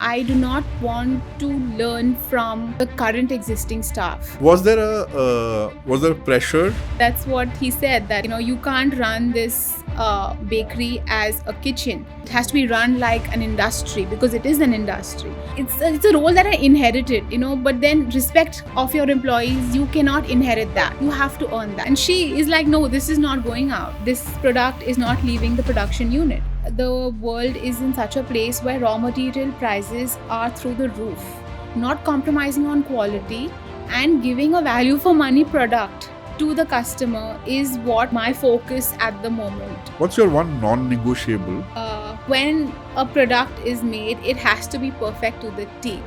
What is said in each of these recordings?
I do not want to learn from the current existing staff. Was there a pressure? That's what he said, that you can't run this bakery as a kitchen. It has to be run like an industry, because it is an industry. It's a role that I inherited, but then respect of your employees, you cannot inherit that. You have to earn that. And she is like, no, this is not going out. This product is not leaving the production unit. The world is in such a place where raw material prices are through the roof. Not compromising on quality and giving a value for money product to the customer is what my focus at the moment. What's your one non-negotiable? When a product is made, it has to be perfect to the T.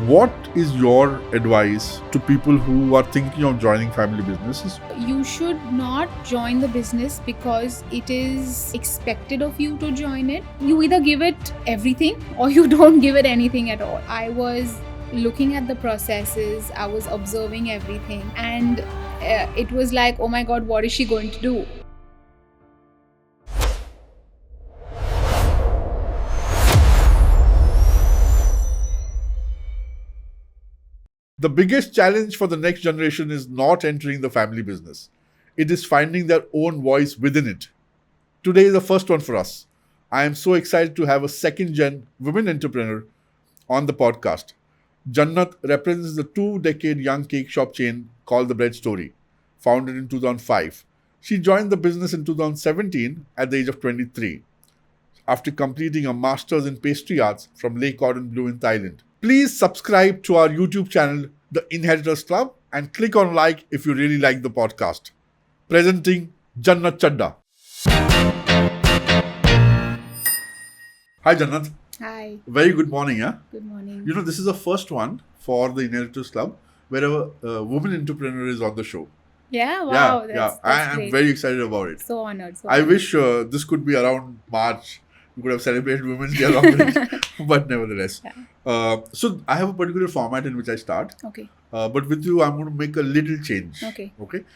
What is your advice to people who are thinking of joining family businesses? You should not join the business because it is expected of you to join it. You either give it everything or you don't give it anything at all. I was looking at the processes, I was observing everything, and it was like, oh my God, what is she going to do? The biggest challenge for the next generation is not entering the family business. It is finding their own voice within it. Today is the first one for us. I am so excited to have a second-gen women entrepreneur on the podcast. Jannat represents the 2-decade young cake shop chain called The Bread Story, founded in 2005. She joined the business in 2017 at the age of 23, after completing a master's in pastry arts from Cordon, Bleu in Thailand. Please subscribe to our YouTube channel, The Inheritors Club, and click on like if you really like the podcast. Presenting Jannat Chadha. Hi Jannat. Hi. Very good morning. Good morning. This is the first one for the Inheritors Club where a woman entrepreneur is on the show. Yeah, wow. That's I am great. very excited about it. So honored. I wish this could be around March. We could have celebrated Women's Day along with it, but nevertheless. Yeah. So I have a particular format in which I start. Okay. But with you, I'm going to make a little change. Okay.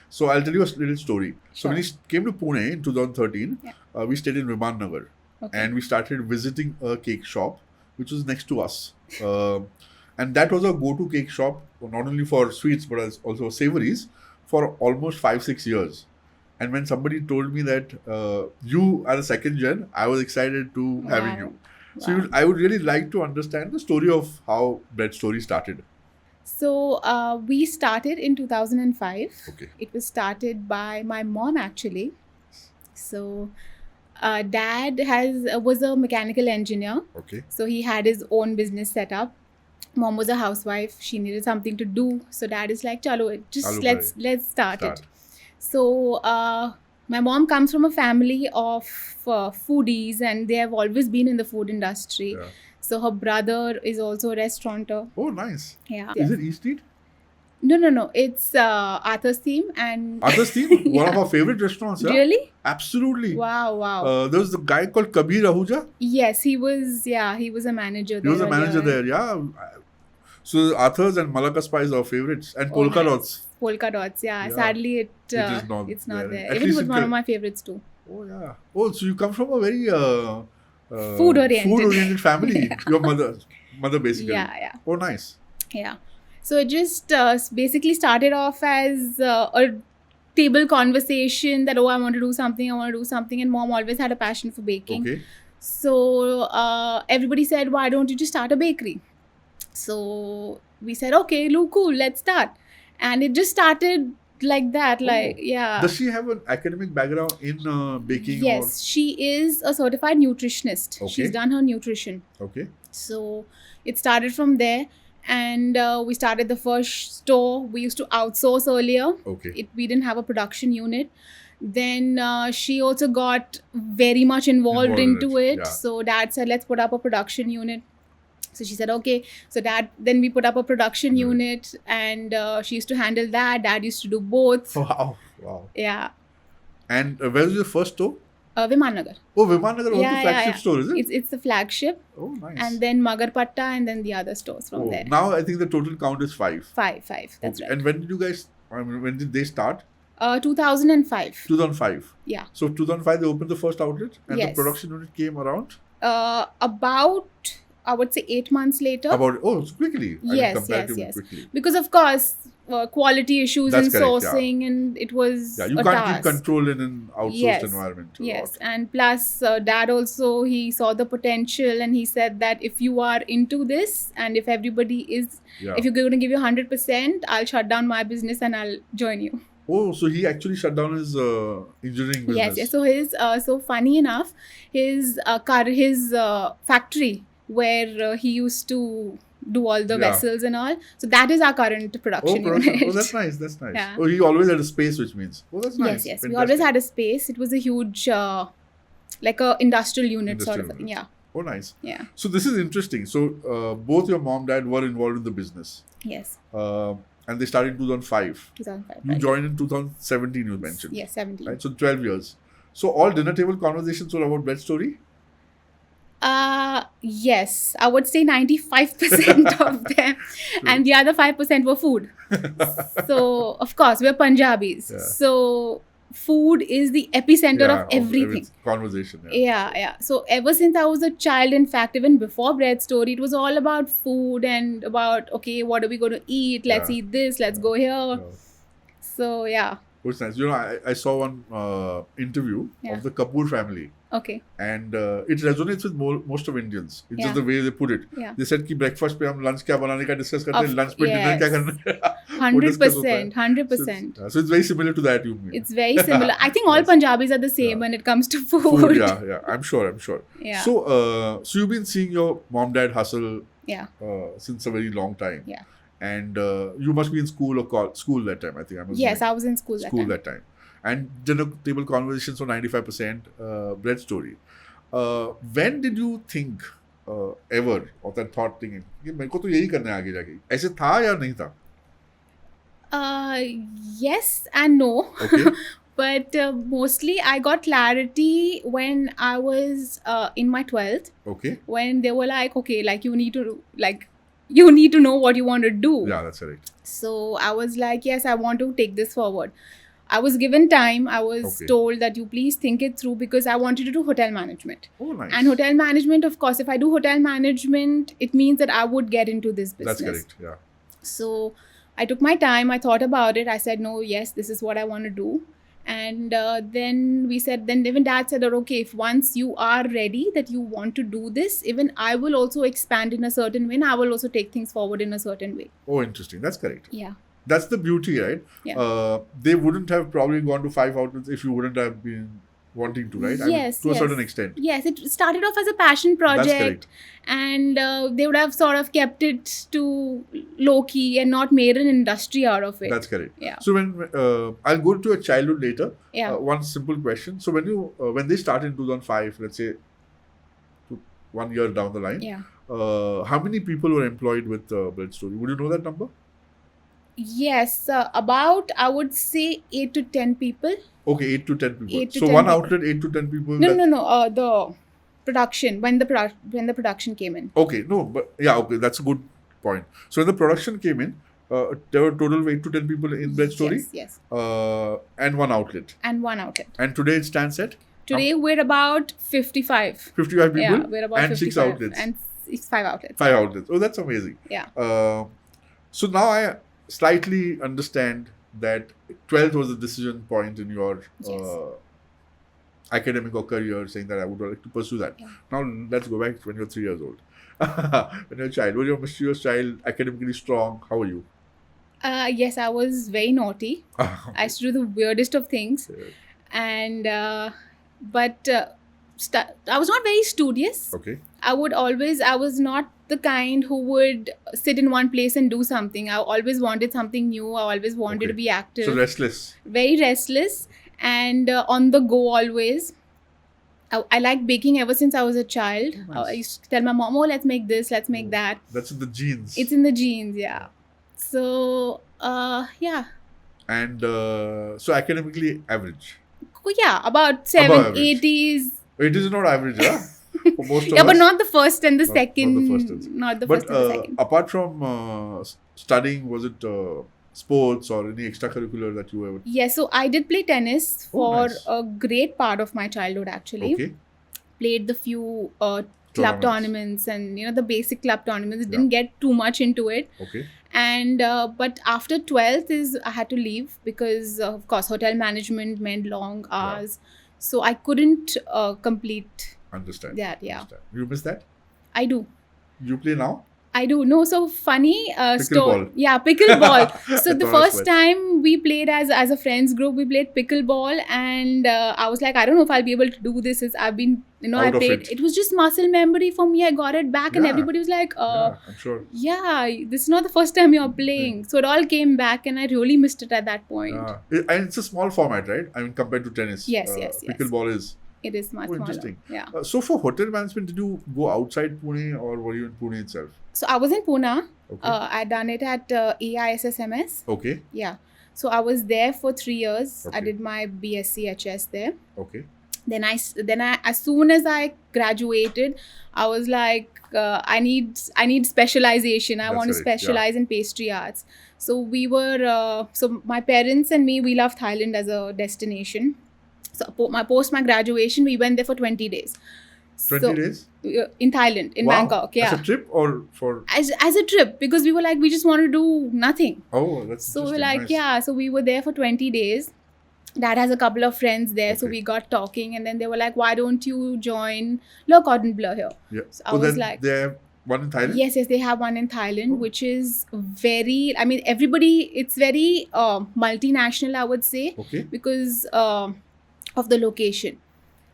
So I'll tell you a little story. So Sure. when we came to Pune in 2013, we stayed in Viman Nagar. Okay. And we started visiting a cake shop, which was next to us. And that was a go-to cake shop, not only for sweets, but also savories, for almost 5-6 years. And when somebody told me that you are a second gen, I was excited to having you. So I would really like to understand the story of how Bread Story started. So we started in 2005. Okay. It was started by my mom actually. So dad was a mechanical engineer. Okay. So he had his own business set up. Mom was a housewife. She needed something to do. So dad is like, chalo, let's start it. So my mom comes from a family of foodies, and they have always been in the food industry. Yeah. So her brother is also a restaurateur. Oh, nice. Yeah. Is it East Street? No. It's Arthur's Theme and Arthur's Theme? One of our favorite restaurants. Yeah? Really? Absolutely. Wow. There was the guy called Kabir Ahuja. Yes, he was a manager there. He was a manager there, yeah. So Arthur's and Malacca Spice are our favorites. And Polka Dots. Polka Dots, yeah. Sadly, it's not there. Even it was one of my favorites too. Oh, yeah. Oh, so you come from a very food-oriented family. Your mother basically. Yeah. Oh, nice. Yeah. So it just basically started off as a table conversation that, I want to do something. And mom always had a passion for baking. Okay. So everybody said, why don't you just start a bakery? So we said, okay, cool, let's start. And it just started like that. Does she have an academic background in baking? Yes, she is a certified nutritionist. Okay. She's done her nutrition. Okay. So it started from there. And we started the first store. We used to outsource earlier. Okay. We didn't have a production unit. Then she also got very much involved into it. Yeah. So dad said, let's put up a production unit. So she said, okay. So then we put up a production unit, and she used to handle that. Dad used to do both. Wow. Yeah. And where was your first store? Viman Nagar. Oh, Viman Nagar was the flagship store, is it? It's the flagship. Oh, nice. And then Magarpatta, and then the other stores from there. Now I think the total count is 5. 5. That's right. And when did you guys, when did they start? 2005. 2005. Yeah. So 2005 they opened the first outlet, and Yes. the production unit came around? About I would say 8 months later. It's quickly. Yes. Quickly. Because of course, quality issues That's in correct, sourcing, and it was you a can't task. keep control in an outsourced environment. Yes, and plus dad also, he saw the potential, and he said that if you are into this, and if everybody is, if you're going to give you 100%, I'll shut down my business and I'll join you. Oh, so he actually shut down his engineering business. Yes. So his so funny enough, his factory where he used to do all the vessels and all. So that is our current production unit. Oh, that's nice. Yeah. Oh, he always had a space, which means. Oh, that's nice. Yes. Fantastic. We always had a space. It was a huge, like a industrial unit sort of. Unit. Yeah. Oh, nice. Yeah. So this is interesting. So both your mom and dad were involved in the business. Yes. And they started in 2005. 2005. You joined in 2017, you mentioned. Yes, 17. Right, so 12 years. So all dinner table conversations were about Bread Story? Yes. I would say 95% of them. And the other 5% were food. So, of course, we're Punjabis. Yeah. So, food is the epicenter of everything. Conversation. Yeah. So ever since I was a child, in fact, even before Bread Story, it was all about food and about, okay, what are we going to eat? Let's eat this. Let's go here. So, yeah. It's nice. You know, I saw one interview of the Kapoor family. Okay. And it resonates with most of Indians. It's just the way they put it. Yeah. They said कि breakfast पे हम lunch क्या बनाने का discuss करते हैं, lunch पे dinner क्या करना है. 100%. So it's very similar to that, you mean? It's very similar. I think all Punjabis are the same when it comes to food. Yeah. I'm sure. Yeah. So you've been seeing your mom dad hustle since a very long time. Yeah. And you must be in school or school that time, I think. Yes, I was in school that time. And dinner table conversations for 95% Bread Story. When did you think ever of that thought thinking कि मेरे को तो यही करना है आगे जाके? ऐसे था या नहीं था? Yes and no. Okay. But mostly I got clarity when I was in my 12th. Okay. When they were like, okay, like you need to know what you want to do. Yeah, that's correct. So I was like, yes, I want to take this forward. I was given time. I was told that you please think it through, because I wanted to do hotel management. Oh, nice. And hotel management, of course, if I do hotel management, it means that I would get into this business. That's correct, yeah. So I took my time. I thought about it. I said, no, yes, this is what I want to do. And then even dad said, okay, if once you are ready that you want to do this, even I will also expand in a certain way, and I will also take things forward in a certain way. Oh, interesting. That's correct. Yeah. That's the beauty, right? Yeah. They wouldn't have probably gone to 5 outlets if you wouldn't have been wanting to, right? Yes. To a certain extent. Yes, it started off as a passion project. That's correct. And they would have sort of kept it to low-key and not made an industry out of it. That's correct. Yeah. So when I'll go to your childhood later. Yeah. One simple question. So when they started in 2005, let's say 1 year down the line, how many people were employed with Bread Story? Would you know that number? Yes, about, I would say 8 to 10 people. Okay, 8 to 10 people. 8 to so 10 one people. outlet, 8 to 10 people. No. The production, when the production came in. Okay, no, but okay, that's a good point. So when the production came in, there were a total of 8 to 10 people in Bread Story. Yes. And one outlet. And today it stands at? Today we're about 55. 55 people? Yeah, we're about and 55. 6 outlets. And 5 outlets. 5 outlets. Oh, that's amazing. Yeah. So now I slightly understand that 12th was the decision point in your academic or career, saying that I would like to pursue that. Yeah. Now let's go back to when you're 3 years old. When you're a child, were you a mischievous child, academically strong? How were you? Yes, I was very naughty. I used to do the weirdest of things. And but I was not very studious. Okay. I was not the kind who would sit in one place and do something. I always wanted something new. I always wanted to be active. So restless. Very restless and on the go always. I like baking ever since I was a child. Oh, nice. I used to tell my mom, let's make this, let's make that. That's in the genes. It's in the genes, yeah. So, yeah. And so academically average. Yeah, about 7, 80s. 80s is not average, huh? For most of Yeah, us. but not the first and the second. Not the first and second. Not the first and the second. Apart from studying, was it sports or any extracurricular that you ever? Yeah, so I did play tennis for nice. a great part of my childhood actually. Okay. Played the few club tournaments and the basic club tournaments. Yeah. Didn't get too much into it. Okay. And but after 12th is I had to leave because of course hotel management meant long hours, so I couldn't complete Understand. that. Yeah. Understand. You miss that? I do. You play now? I do. No, so funny story. Pickleball. Yeah, pickleball. So the thought first as time we played as a friends group, we played pickleball, and I was like, I don't know if I'll be able to do this. I've been, I Out of played. it. It was just muscle memory for me. I got it back, and Yeah. everybody was like, Yeah, I'm sure. yeah, this is not the first time you're playing. So it all came back, and I really missed it at that point. And it's a small format, right? I mean, compared to tennis. Yes, yes. Pickleball is. It is much smaller. Interesting. Yeah. So for hotel management, did you go outside Pune or were you in Pune itself? So I was in Pune. Okay. I'd done it at AISSMS. Okay. Yeah. So I was there for 3 years. I Okay. did my BSc HS there. Okay. Then I as soon as I graduated, I was like, I need specialization. I That's want to right, yeah. specialize in pastry arts. So we were so my parents and me, we love Thailand as a destination. So post my graduation, we went there for 20 days. 20 days? In Thailand, in Wow. Bangkok. Yeah. As a trip or for... As a trip, because we were like, we just want to do nothing. Oh, that's So we're interesting. like, Nice. yeah. So we were there for 20 days. Dad has a couple of friends there. So Okay. we got talking, and then they were like, why don't you join Cordon Bleu here? Yeah. So I was then like, they have one in Thailand? yes, they have one in Thailand, Oh. which is very, I mean, everybody, it's very multinational, I would say, Okay. because of the location.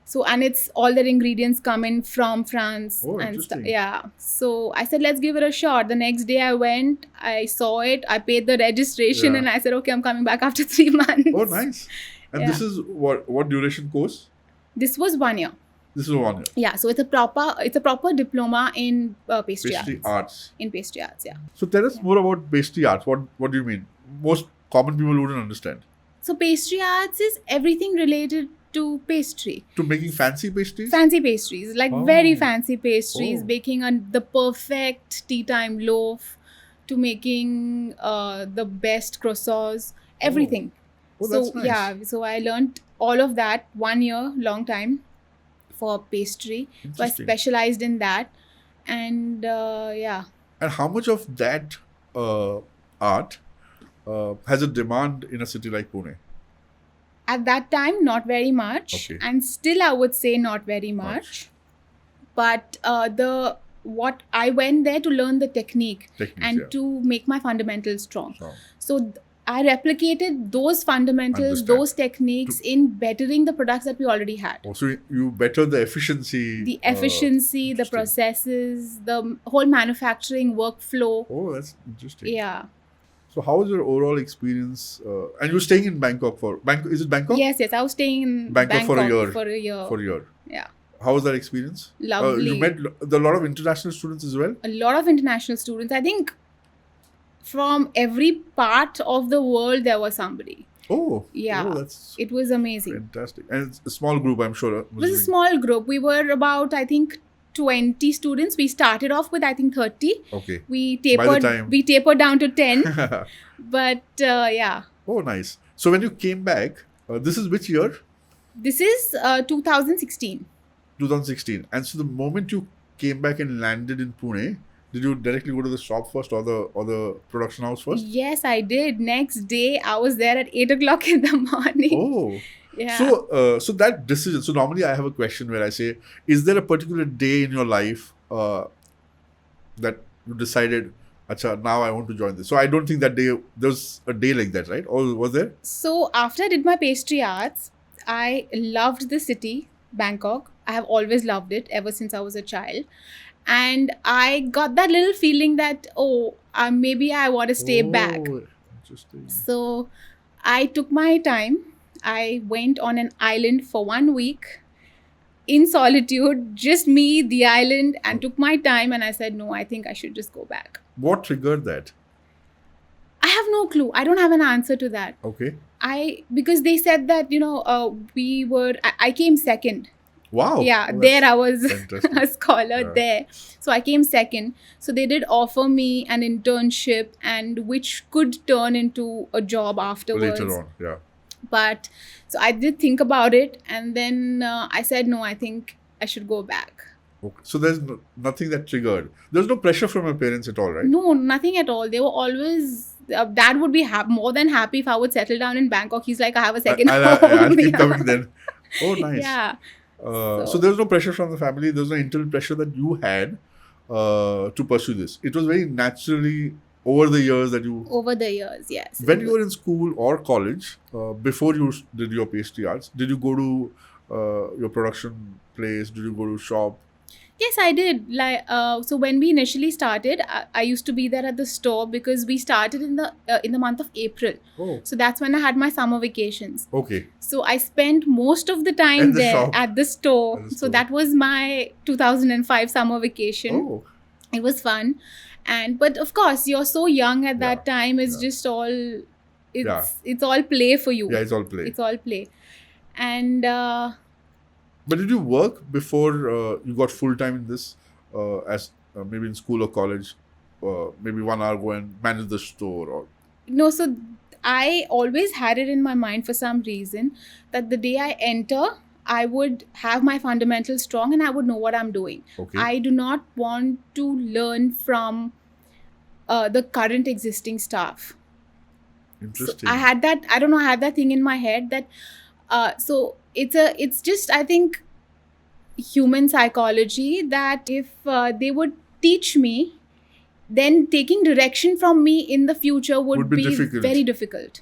So, and it's all their ingredients come in from France Oh, and stuff. interesting. Yeah. So I said, let's give it a shot. The next day I went, I saw it, I paid the registration, Yeah. and I said, okay, I'm coming back after 3 months. Oh, nice. And this is what duration course? This was 1 year. This is 1 year. Yeah. So it's a proper diploma in pastry, Pastry arts. arts. In pastry arts, yeah. So tell us more about pastry arts. What do you mean? Most common people wouldn't understand. So pastry arts is everything related to pastry. To making fancy pastries? Fancy pastries, like Oh. very fancy pastries, Oh. baking the perfect tea time loaf, to making the best croissants, everything. Oh, So that's nice. yeah, so I learned all of that 1 year, long time, for pastry. So I Interesting. specialized in that, and yeah. And how much of that art has a demand in a city like Pune? At that time, not very much, Okay. and still I would say not very much. But what I went there to learn the technique Techniques, and yeah. to make my fundamentals strong. So, So I replicated those fundamentals, Understand. those techniques in bettering the products that we already had. so you better the efficiency. The efficiency, the interesting. processes, the whole manufacturing workflow. Oh, that's interesting. Yeah. So how was your overall experience? And you're staying in Bangkok for Is it Bangkok? Yes. I was staying in Bangkok for a year. For a year. For a year. Yeah. How was that experience? Lovely. You met a lot of international students as well. A lot of international students. I think from every part of the world there was somebody. Oh, Yeah. Oh, that's It was amazing. fantastic. And it's a small group, I'm sure. It was a small group. We were about, I think, 20 students. We started off with, I think, 30. Okay. We By the time- tapered down to 10. But yeah, Oh, nice. So when you came back, this is which year? this is 2016. 2016. And so the moment you came back and landed in Pune, did you directly go to the shop first or the production house first? Yes, I did. Next day, I was there at 8 o'clock in the morning. Oh. Yeah. So that decision. So normally I have a question where I say, is there a particular day in your life that you decided, Acha, now I want to join this? So I don't think that day there's a day like that, right? Or was there? So after I did my pastry arts, I loved the city, Bangkok. I have always loved it ever since I was a child. And I got that little feeling that, maybe I want to stay back. Oh, interesting. So I took my time. I went on an island for 1 week in solitude, just me, the island, and took my time. And I said, no, I think I should just go back. What triggered that? I have no clue. I don't have an answer to that. Okay. Because they said that, I came second. Wow. Yeah, Oh, there that's I was fantastic. a scholar Yeah. there. So I came second. So they did offer me an internship, and which could turn into a job afterwards. Later on, yeah. But so I did think about it, and then I said, no, I think I should go back. Okay. So there's nothing that triggered. There's no pressure from your parents at all, right? No, nothing at all. They were always, dad would be more than happy if I would settle down in Bangkok. He's like, I have a second I'll home. keep Yeah. coming then. Oh, nice. Yeah. So there's no pressure from the family. There's no internal pressure that you had to pursue this. It was very naturally over the years that you. Over the years, yes. When you were in school or college, before you did your pastry arts, did you go to your production place? Did you go to shop? Yes, I did. So when we initially started, I used to be there at the store because we started in the month of April. Oh, So that's when I had my summer vacations. okay. So I spent most of the time At the there shop. at the store. At the So store. that was my 2005 summer vacation. Oh, It was fun. But of course, you're so young at that time. It's yeah. just all, Yeah. it's all play for you. yeah, it's all play. It's all play. And But did you work before you got full time in this, as maybe in school or college, maybe 1 hour go and manage the store or? no, so I always had it in my mind for some reason that the day I enter, I would have my fundamentals strong and I would know what I'm doing. Okay. I do not want to learn from the current existing staff. So Interesting. I had that thing in my head that so it's just, I think, human psychology that if they would teach me, then taking direction from me in the future would be be difficult. very difficult.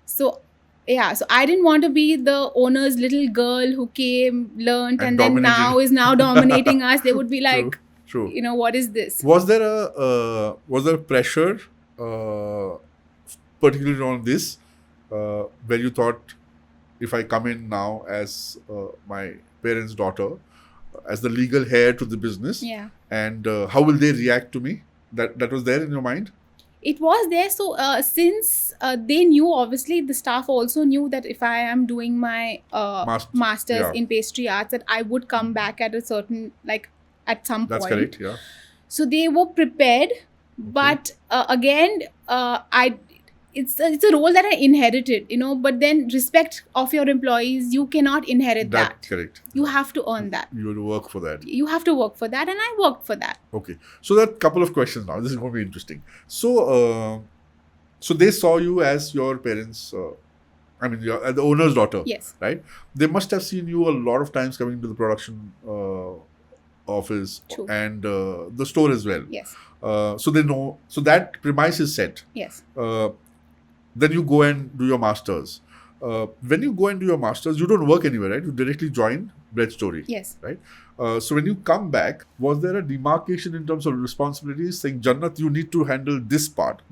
So I didn't want to be the owner's little girl who came, learned, and then dominated. now dominating us. They would be like, True. what is this? Was there a pressure, particularly on this, where you thought, if I come in now as my parents' daughter, as the legal heir to the business, Yeah. and how will they react to me? That was there in your mind? It was there. So since they knew, obviously the staff also knew that if I am doing my masters yeah. in pastry arts, that I would come back at a certain, at some That's point. correct, yeah. So they were prepared, but again, it's a role that I inherited, but then respect of your employees, you cannot inherit that. Correct. You have to earn that. You have to work for that. You have to work for that, and I worked for that. Okay. So there are a couple of questions now. This is going to be interesting. So, so they saw you as your parents, you're the owner's daughter. Yes. Right? They must have seen you a lot of times coming to the production office. True. And the store as well. Yes. So they know. So that premise is set. Yes. Then you go and do your masters. When you go and do your masters, you don't work anywhere, right? You directly join Bread Story. Yes. Right? So when you come back, was there a demarcation in terms of responsibilities saying, Jannat, you need to handle this part?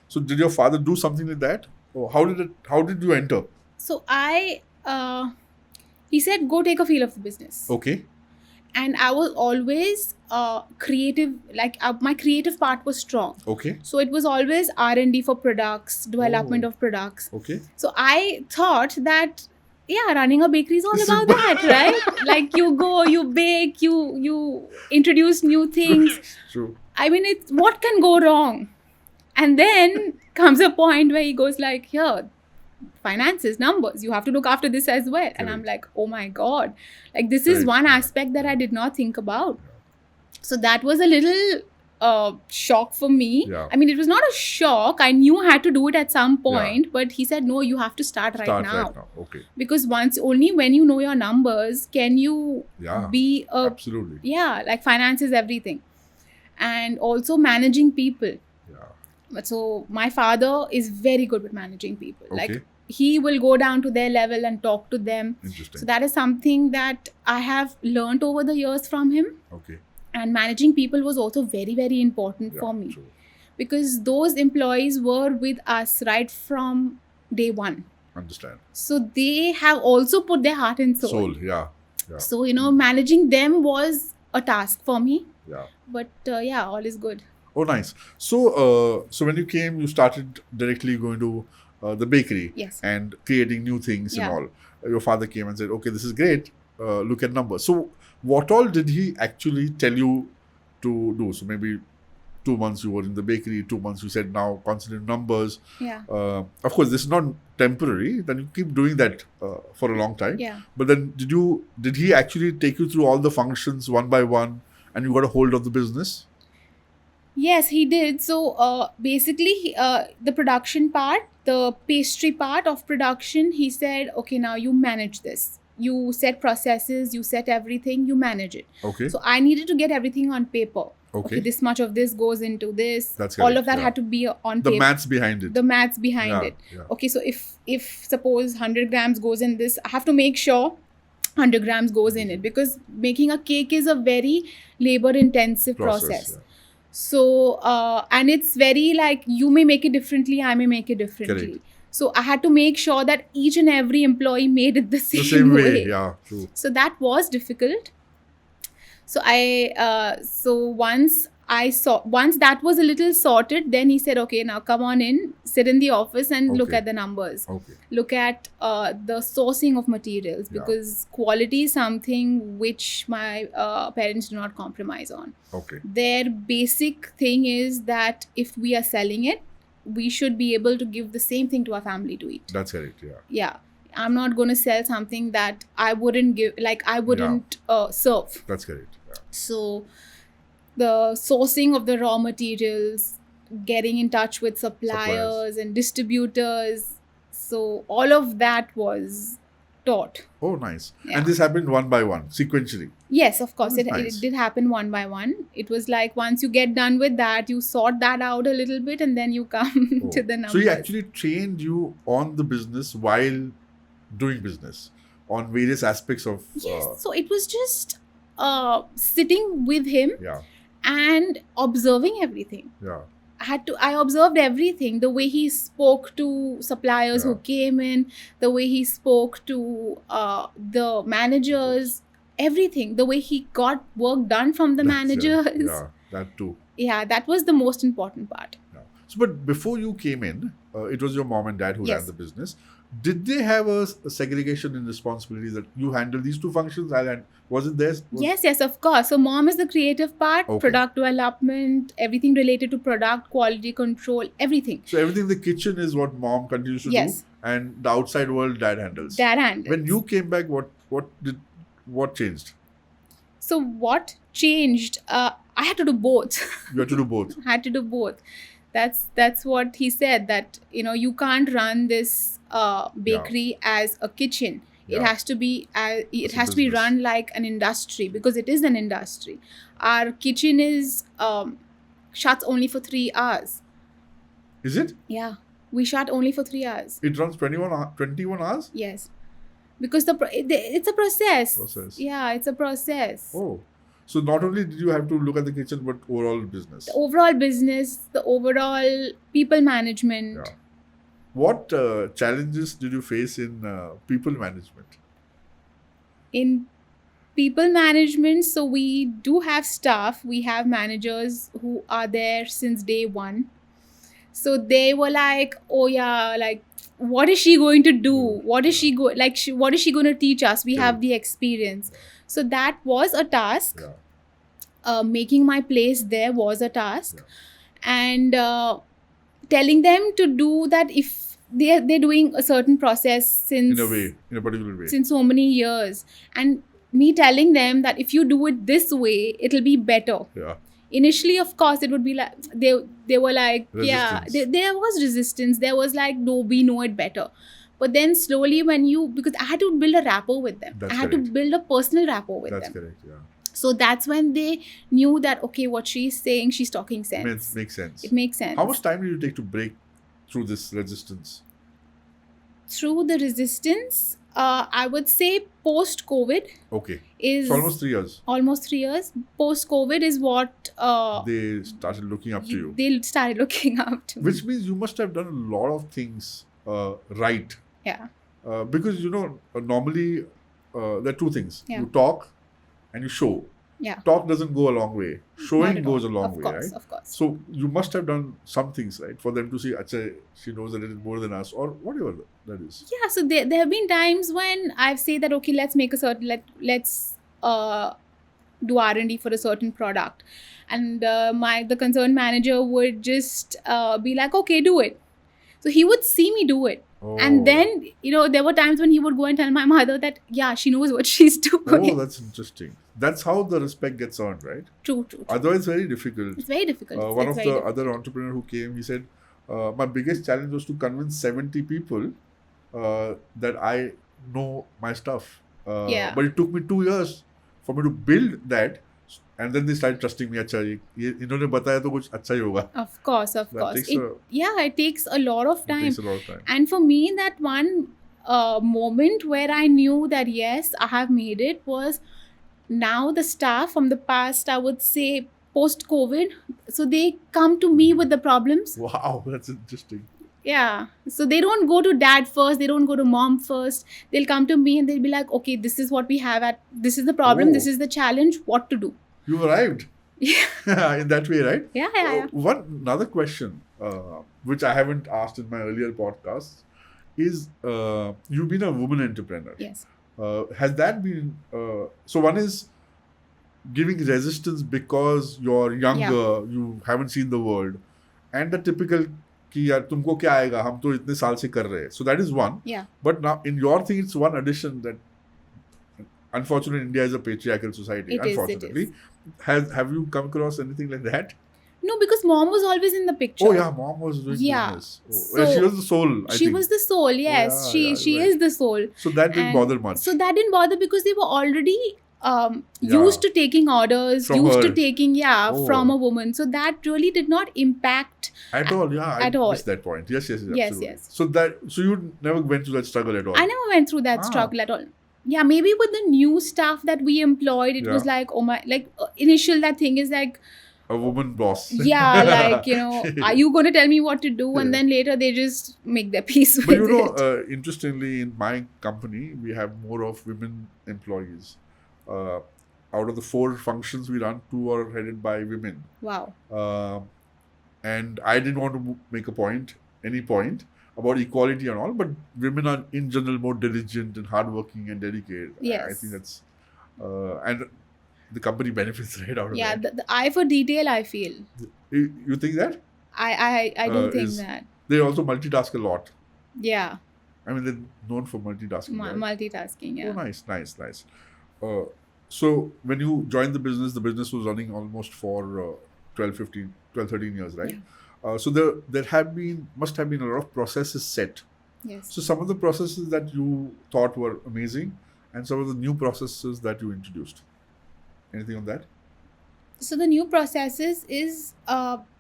So did your father do something like that? Or how did you enter? So he said, go take a feel of the business. Okay. And I was always creative, my creative part was strong. Okay. So it was always R&D for products, development of products. Okay. So I thought that, running a bakery is all about that, right? Like you go, you bake, you introduce new things. True. I mean, what can go wrong? And then comes a point where he goes like, here, finances, numbers, you have to look after this as well. And I'm like, oh my God, this is one aspect that I did not think about. So that was a little shock for me. Yeah. I mean, it was not a shock. I knew I had to do it at some point, but he said, no, you have to start right now. Okay. Because only when you know your numbers can you be absolutely. Finance is everything. And also managing people. So my father is very good with managing people. Okay. He will go down to their level and talk to them. Interesting. So that is something that I have learned over the years from him. Okay. And managing people was also very, very important for me. True. Because those employees were with us right from day one. Understand. So they have also put their heart and soul. Yeah. So, managing them was a task for me. Yeah. But all is good. Oh, nice. So, so when you came, you started directly going to the bakery. Yes. And creating new things and all. Your father came and said, okay, this is great. Look at numbers. So what all did he actually tell you to do? So maybe 2 months you were in the bakery, 2 months you said now concentrate numbers. Yeah. Of course, this is not temporary. Then you keep doing that for a long time. Yeah. But then did he actually take you through all the functions one by one, and you got a hold of the business? Yes, he did. So basically, the production part, the pastry part of production, he said, okay, now you manage this. You set processes, you set everything, you manage it. Okay. So I needed to get everything on paper. Okay. This much of this goes into this. That's all correct, of that yeah. had to be on The paper. maths behind it. The maths behind Yeah, it. yeah. Okay, so if suppose 100 grams goes in this, I have to make sure 100 grams goes in it, because making a cake is a very labor intensive process. Yeah. So and it's very like, you may make it differently, I may make it differently. Correct. So I had to make sure that each and every employee made it the The same, same way. way. Yeah, true. So that was difficult. So once that was a little sorted, then he said, okay, now come on in, sit in the office and look Okay. at the numbers. Okay. Look at the sourcing of materials, Yeah. because quality is something which my parents do not compromise on. Okay. Their basic thing is that if we are selling it, we should be able to give the same thing to our family to eat. That's correct. Yeah. Yeah. I'm not going to sell something that I wouldn't give, like I wouldn't serve. That's correct. Yeah. So the sourcing of the raw materials, getting in touch with suppliers and distributors. So all of that was taught. Oh, nice. Yeah. And this happened one by one, sequentially. Yes, of course. That's It nice. did happen one by one. It was like, once you get done with that, you sort that out a little bit, and then you come Oh. to the numbers. So he actually trained you on the business while doing business, on various aspects of... Yes. So it was just sitting with him Yeah. and observing everything. Yeah. I observed everything, the way he spoke to suppliers who Yeah. came in, the way he spoke to the managers, everything, the way he got work done from the That's managers. right. Yeah, that too. Yeah, that was the most important part. Yeah. So, but before you came in, it was your mom and dad who Yes. ran the business. Did they have a segregation in responsibilities that you handle these two functions? Was it there? Yes, of course. So mom is the creative part, Okay. product development, everything related to product, quality control, everything. So everything in the kitchen is what mom continues to Yes. do, and the outside world dad handles. Dad handles. When you came back, what changed? So what changed? I had to do both. You had to do both. Had to do both. That's what he said, that you can't run this bakery as a kitchen. It Yeah. has to be It's a has to be business. run like an industry, because it is an industry. Our kitchen is shuts only for 3 hours. Is it? Yeah, we shut only for 3 hours. It runs 21 hours? Yes, because it's a process. Process. Yeah, it's a process. Oh. So not only did you have to look at the kitchen, but overall business. The overall business, the overall people management. Yeah. What challenges did you face in people management? In people management, so we do have staff, we have managers who are there since day one. So they were like, oh yeah, like, what is she going to do? What is she what is she going to teach us? We have the experience. So that was a task. Yeah. Making my place there was a task. Yeah. And telling them to do that, if they're doing a certain process since In a particular way. since so many years, and me telling them that if you do it this way, it'll be better. Yeah. Initially, of course, it would be like they were like, yeah, Resistance. there was resistance. There was like, no, we know it better. But then slowly, because I had to build a rapport with them. That's I had correct. to build a personal rapport with That's them. correct. Yeah. So that's when they knew that, okay, what she's saying, she's talking sense. Makes sense. It makes sense. How much time did you take to break through this resistance? Through the resistance, I would say post-COVID Okay. is So almost 3 years. almost 3 years. Post-COVID is what They started looking up to you. they started looking up to. Which means you must have done a lot of things right. Yeah. Because, normally there are two things. Yeah. You talk and you show. Yeah. Talk doesn't go a long way. Not Showing at goes a all. long Of way, course, right? of course. So you must have done some things, right? For them to see, Acha, she knows a little more than us, or whatever that is. Yeah, so there have been times when I've said that, okay, let's make a certain, let's do R&D for a certain product, and the concerned manager would just be like, okay, do it. So he would see me do it. And then, there were times when he would go and tell my mother that, yeah, she knows what she's doing. Oh, that's interesting. That's how the respect gets earned, right? True. Otherwise, it's very difficult. It's very difficult. One of the other entrepreneur who came, he said, my biggest challenge was to convince 70 people that I know my stuff. But it took me 2 years for me to build that. And then they started trusting me. अच्छा ये इन्होंने बताया तो कुछ अच्छा ही होगा. Of course. It takes a lot of time. time. And for me, that one moment where I knew that yes, I have made it was now the staff from the past, I would say post-COVID, so they come to me with the problems. Wow, that's interesting. Yeah. So they don't go to dad first. They don't go to mom first. They'll come to me and they'll be like, okay, this is what we have this is the problem. This is the challenge. What to do? You arrived. Yeah. In that way, right? Yeah. Another question, which I haven't asked in my earlier podcasts, is you've been a woman entrepreneur. Yes. Has that been... so one is giving resistance because you're younger, you haven't seen the world, and the typical कि यार तुमको क्या आएगा, हम तो इतने साल से कर रहे हैं. So that is one. Yeah. But now in your thing, it's one addition that unfortunately India is a patriarchal society. Unfortunately. It is. Have you come across anything like that? No, because mom was always in the picture. Oh yeah, mom was doing business. So she was the soul. She was the soul, yes. Yeah, she right. is the soul. So that didn't bother much. So that didn't bother because they were already used to taking orders, from used her. to taking from a woman. So that really did not impact at all. Yeah, at I all. missed that point. Yes, absolutely. Yes. So you never went through that struggle at all. I never went through that struggle at all. Yeah, maybe with the new staff that we employed, it was like, oh my, like initial that thing is like a woman boss. Yeah, like, are you going to tell me what to do? And then later they just make their peace with it. Interestingly, in my company, we have more of women employees. Out of the 4 functions we run, 2 are headed by women. Wow. And I didn't want to make any point about equality and all, but women are in general more diligent and hardworking and dedicated. Yes. I think that's... and the company benefits right out of that. Yeah, the eye for detail, I feel. You think that? I do think that. They also multitask a lot. Yeah. I mean, they're known for multitasking. Right? Multitasking, yeah. Oh, nice. So when you joined the business was running almost for 12, 13 years, right? Yeah. So there must have been a lot of processes set. Yes. So some of the processes that you thought were amazing and some of the new processes that you introduced. Anything on that? So the new processes is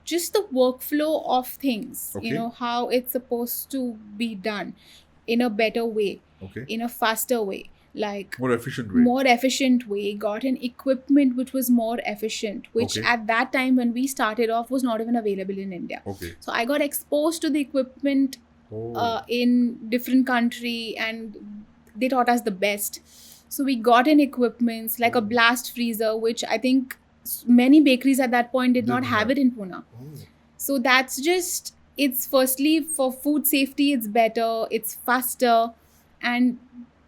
just the workflow of things. Okay. How it's supposed to be done in a better way, in a faster way. Like more efficient way. Got an equipment which was more efficient, which at that time when we started off was not even available in India. So I got exposed to the equipment in different country and they taught us the best. So we got in equipments like a blast freezer, which I think many bakeries at that point did not have it in Pune. So that's just, it's firstly for food safety, it's better, it's faster, and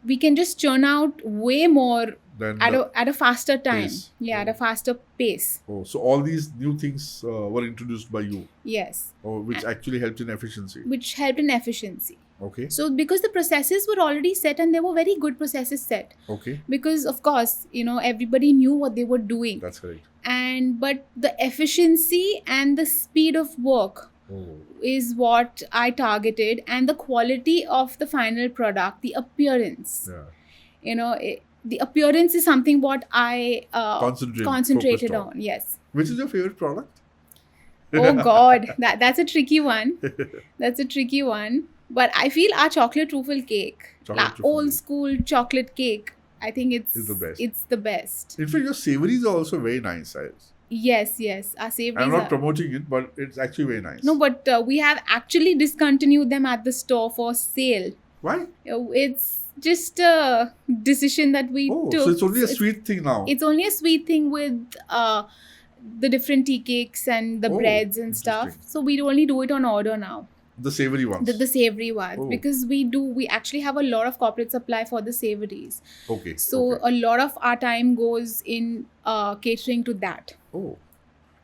we can just churn out way more at a faster time. At a faster pace. So all these new things were introduced by you? Yes. Which actually helped in efficiency. Okay. So because the processes were already set and they were very good processes set. Okay. Because of course, everybody knew what they were doing. That's correct. But the efficiency and the speed of work is what I targeted, and the quality of the final product, the appearance. Yeah. The appearance is something what I concentrated on. Yes. Which is your favorite product? Oh God, that's a tricky one. But I feel our chocolate truffle cake, old school chocolate cake, I think it's the best. In fact, your savories are also very nice. Yes. Our savories I'm not promoting it, but it's actually very nice. No, but we have actually discontinued them at the store for sale. Why? It's just a decision that we took. So it's only a sweet thing now. It's only a sweet thing with the different tea cakes and the breads and stuff. So we only do it on order now. The savory ones. The savory ones, Oh. because we actually have a lot of corporate supply for the savories. Okay. So okay. a lot of our time goes in catering to that. Oh.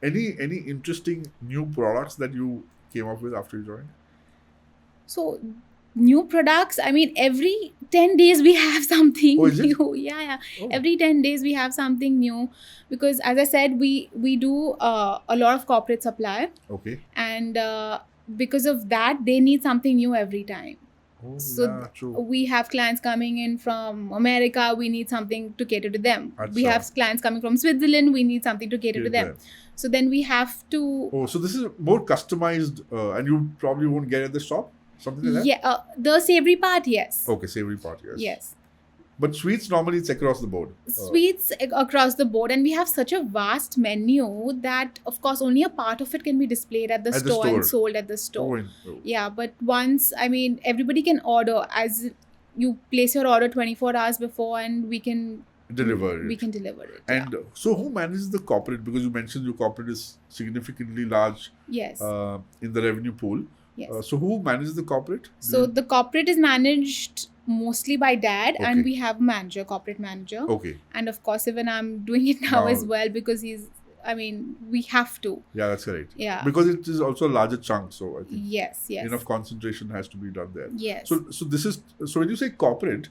Any interesting new products that you came up with after you joined? So new products, I mean, every 10 days we have something Oh, is it? new. Yeah. Oh. Every 10 days we have something new, because as I said, we do a lot of corporate supply, Okay. and because of that they need something new every time. Oh, So yeah, true. we have clients coming in from America, we need something to cater to them. We Acha. have clients coming from Switzerland, we need something to cater to them. So then we have to Oh, so this is more customized, and you probably won't get at the shop, something like that. yeah, the savory part, yes. Okay, savory part, yes. Yes. But sweets normally it's across the board. Sweets across the board, and we have such a vast menu that of course only a part of it can be displayed at the store and sold at the store. Yeah, but once, I mean, everybody can order, as you place your order 24 hours before and we can deliver it. We can deliver it. And so who manages the corporate? Because you mentioned your corporate is significantly large. Yes. In the revenue pool. Yes. So who manages the corporate? So the corporate is managed mostly by dad, Okay. and we have a manager, corporate manager. Okay. And of course, even I'm doing it now as well, because we have to. Yeah, that's correct. Yeah. Because it is also a larger chunk, so I think yes. enough concentration has to be done there. Yes. So when you say corporate,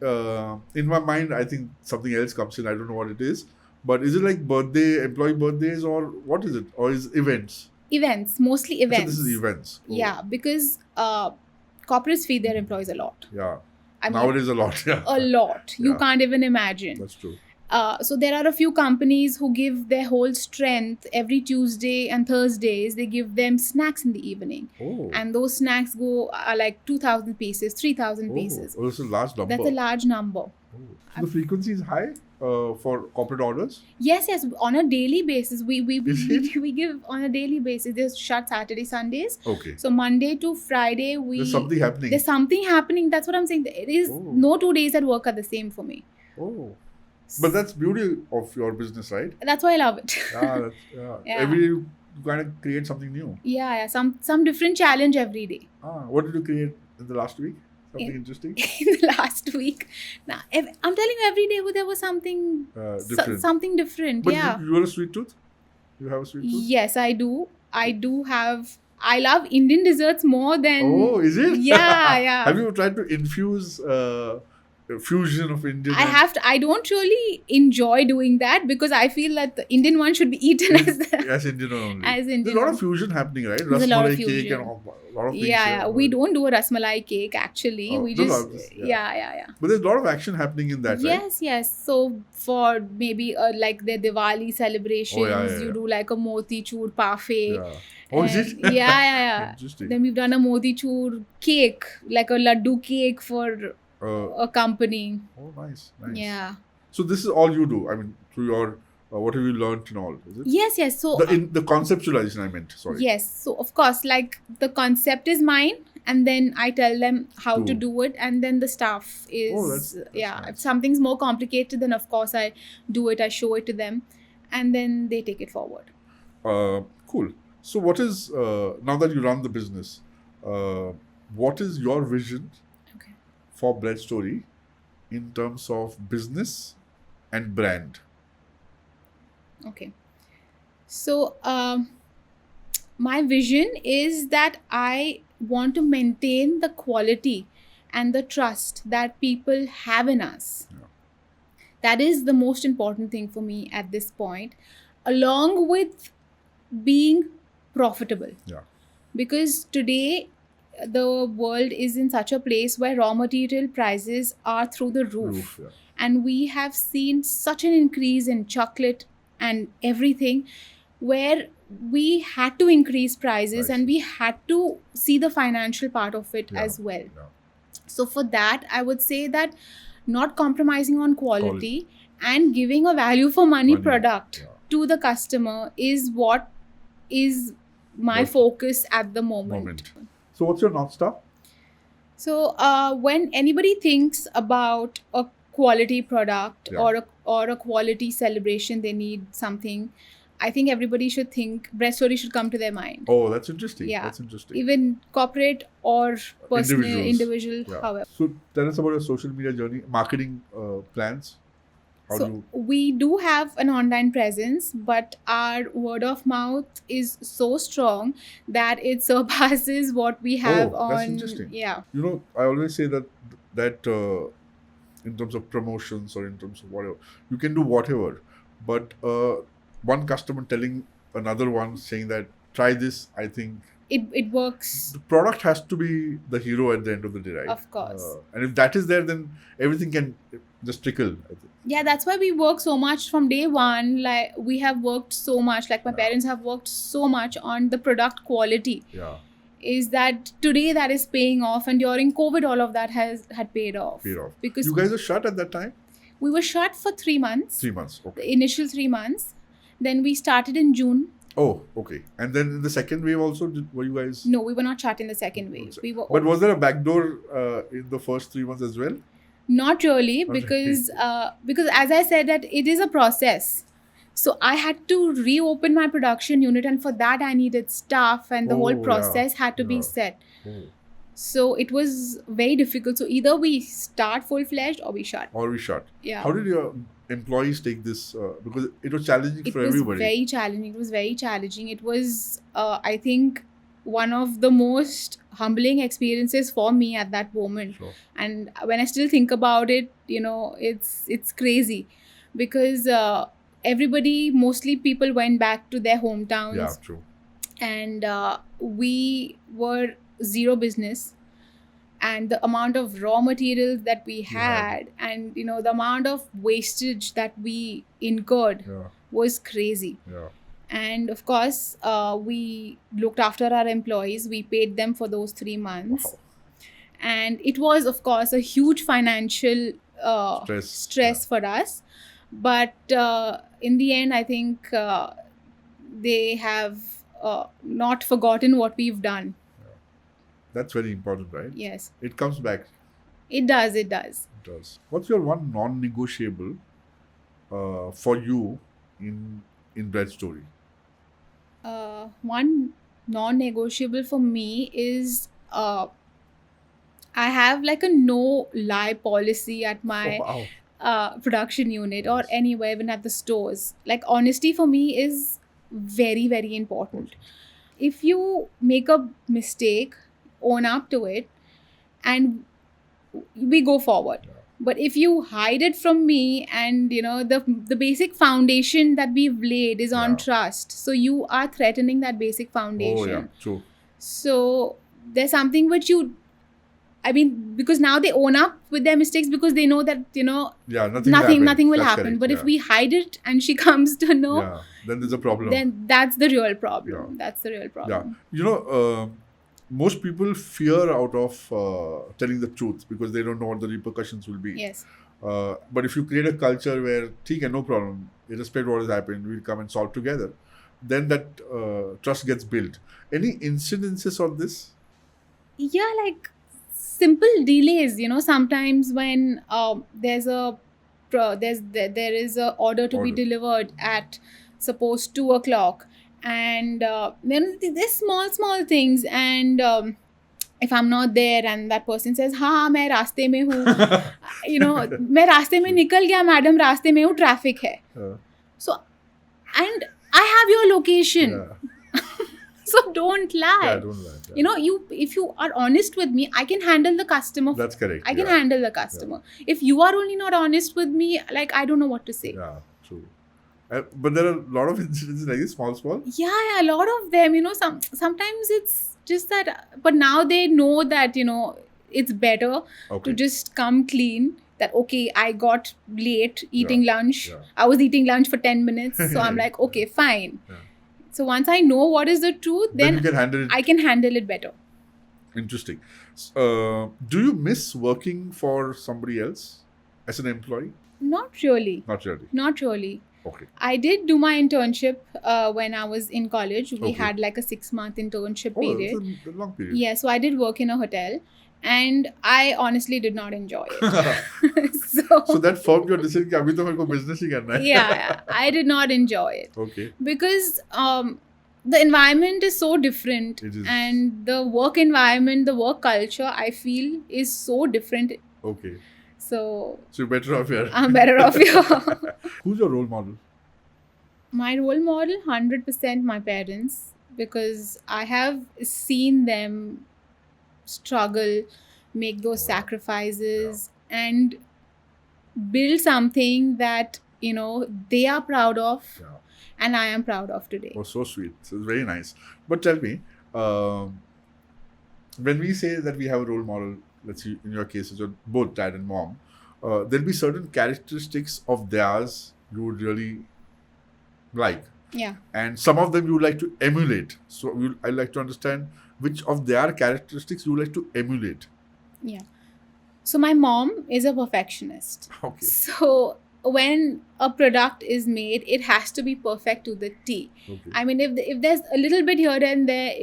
in my mind, I think something else comes in. I don't know what it is, but is it like employee birthdays, or what is it, or is events? Events, mostly events. So this is events. Oh. Yeah, because corporates feed their employees a lot. Yeah. Nowadays a lot. Yeah. A lot. You Yeah. can't even imagine. That's true. So there are a few companies who give their whole strength every Tuesday and Thursdays. They give them snacks in the evening. Oh. And those snacks are like 2,000 pieces, 3,000 pieces. Oh, that's a large number. That's a large number. Oh. So the frequency is high for corporate orders? Yes, on a daily basis. We Is it? we give on a daily basis. There's shut Saturday, Sundays. Okay. So Monday to Friday There's something happening. There's something happening. That's what I'm saying. There is no 2 days at work are the same for me. Oh. But that's beauty of your business, right? That's why I love it. Yeah. Yeah. Every day you kind of create something new. Yeah. Some different challenge every day. What did you create in the last week? Something interesting? In the last week. Now, I'm telling you, every day there was something different. Something different. But yeah. you are a sweet tooth? You have a sweet tooth? Yes, I do. I love Indian desserts more than... Oh, is it? Yeah. Have you tried to infuse fusion of Indian? I don't really enjoy doing that, because I feel that the Indian one should be eaten as Indian only. As Indian. There's a lot of fusion happening, right? There's a lot of Rasmalai cake fusion. and a lot of things. Yeah. We don't do a rasmalai cake actually. We just yeah. But there's a lot of action happening in that, right? Yes. So for maybe like the Diwali celebrations, you do like a motichur parfait. Yeah. Oh, is it? Yeah. Interesting. Then we've done a motichur cake, like a laddu cake for a company. Oh, nice. Yeah. So this is all you do. I mean, through your what have you learned and all? Is it? Yes. So the conceptualization, I meant. Sorry. Yes. So of course, like the concept is mine, and then I tell them how to do it, and then the staff is that's yeah. nice. If something's more complicated, then of course I do it. I show it to them, and then they take it forward. Cool. So what is now that you run the business? What is your vision for Bread Story in terms of business and brand? Okay. So my vision is that I want to maintain the quality and the trust that people have in us. Yeah. That is the most important thing for me at this point, along with being profitable. Yeah. Because today the world is in such a place where raw material prices are through the roof. Yeah. And we have seen such an increase in chocolate and everything, where we had to increase prices and we had to see the financial part of it as well. Yeah. So for that, I would say that not compromising on quality and giving a value for money product to the customer is what is my focus at the moment. So what's your North Star? So when anybody thinks about a quality product or a quality celebration, they need something. I think everybody should think bread story should come to their mind. Oh, that's interesting. Yeah. That's interesting. Even corporate or personal, individual, Yeah. however. So tell us about your social media journey, marketing plans. So we do have an online presence, but our word of mouth is so strong that it surpasses what we have on. That's interesting. Yeah. You know, I always say that in terms of promotions or in terms of whatever, you can do whatever, but one customer telling another one saying that try this, I think it works. the product has to be the hero at the end of the day, right? Of course. And if that is there, then everything can just trickle, I think. Yeah, that's why we work so much from day one. Like we have worked so much, like my parents have worked so much on the product quality. Yeah. Is that today that is paying off, and during COVID all of that had paid off. Because you guys were shut at that time? We were shut for 3 months. 3 months, okay. The initial 3 months. Then we started in June. Oh, okay. And then in the second wave also, were you guys? No, we were not shut in the second wave. We were. But was there a backdoor in the first 3 months as well? Not really, because as I said that it is a process. So I had to reopen my production unit, and for that I needed staff, and the whole process had to be set. So it was very difficult. So either we start full-fledged or we shut. Yeah. How did your employees take this? Because it was challenging for everybody. It was very challenging. It was, I think, one of the most humbling experiences for me at that moment. Sure. And when I still think about it, it's crazy, because mostly people went back to their hometowns. Yeah, true. And we were zero business, and the amount of raw materials that we had and the amount of wastage that we incurred was crazy. And of course we looked after our employees. We paid them for those 3 months. Wow. And it was of course a huge financial stress for us, but in the end I think they have not forgotten what we've done. That's very important, right? Yes. It comes back. It does. What's your one non-negotiable for you in Bread Story? One non-negotiable for me is I have like a no lie policy at my production unit or anywhere, even at the stores. Like honesty for me is very, very important. If you make a mistake, own up to it, and we go forward. But if you hide it from me, and the basic foundation that we've laid is on trust, so you are threatening that basic foundation. True. So there's something which because now they own up with their mistakes, because they know that nothing will happen. Correct. But if we hide it and she comes to know, then there's a problem. Then that's the real problem. That's the real problem. Most people fear out of telling the truth because they don't know what the repercussions will be. Yes. But if you create a culture where, no problem, irrespective of what has happened, we'll come and solve together, then that trust gets built. Any incidences of this? Yeah, like simple delays. Sometimes when there is a order to be delivered at suppose 2:00. And then there's small things, and if I'm not there and that person says मैं रास्ते में हूँ मैं रास्ते में निकल गया madam, रास्ते में हूँ, ट्रैफिक है, so and I have your location. So don't lie. If you are honest with me, I can handle the customer. That's correct. I can handle the customer. If you are only not honest with me, like I don't know what to say. Yeah, true. But there are a lot of incidents like this, small. Yeah, a lot of them. Sometimes it's just that. But now they know that it's better to just come clean. That okay, I got late eating lunch. I was eating lunch for 10 minutes, so I'm like, okay, fine. So once I know what is the truth, then you can handle it. I can handle it better. Interesting. Do you miss working for somebody else as an employee? Not really. Okay. I did do my internship when I was in college. We had like a 6-month internship period. That's a long period. Yeah, so I did work in a hotel, and I honestly did not enjoy it. So that formed your decision कि अभी तो मेरे को business ही करना है. yeah, I did not enjoy it. Okay. Because the environment is so different. It is. And the work environment, the work culture, I feel is so different. Okay. So you're better off here. I'm better off here. Who's your role model? My role model, 100% my parents, because I have seen them struggle, make those sacrifices, and build something that, they are proud of, and I am proud of today. Oh, so sweet. So it's very nice. But tell me, when we say that we have a role model, let's see, in your case, it's both dad and mom, there'll be certain characteristics of theirs you would really like. Yeah. And some of them you would like to emulate. So I'd like to understand which of their characteristics you would like to emulate. Yeah. So my mom is a perfectionist. Okay. So when a product is made, it has to be perfect to the T. Okay. I mean, if there's a little bit here and there,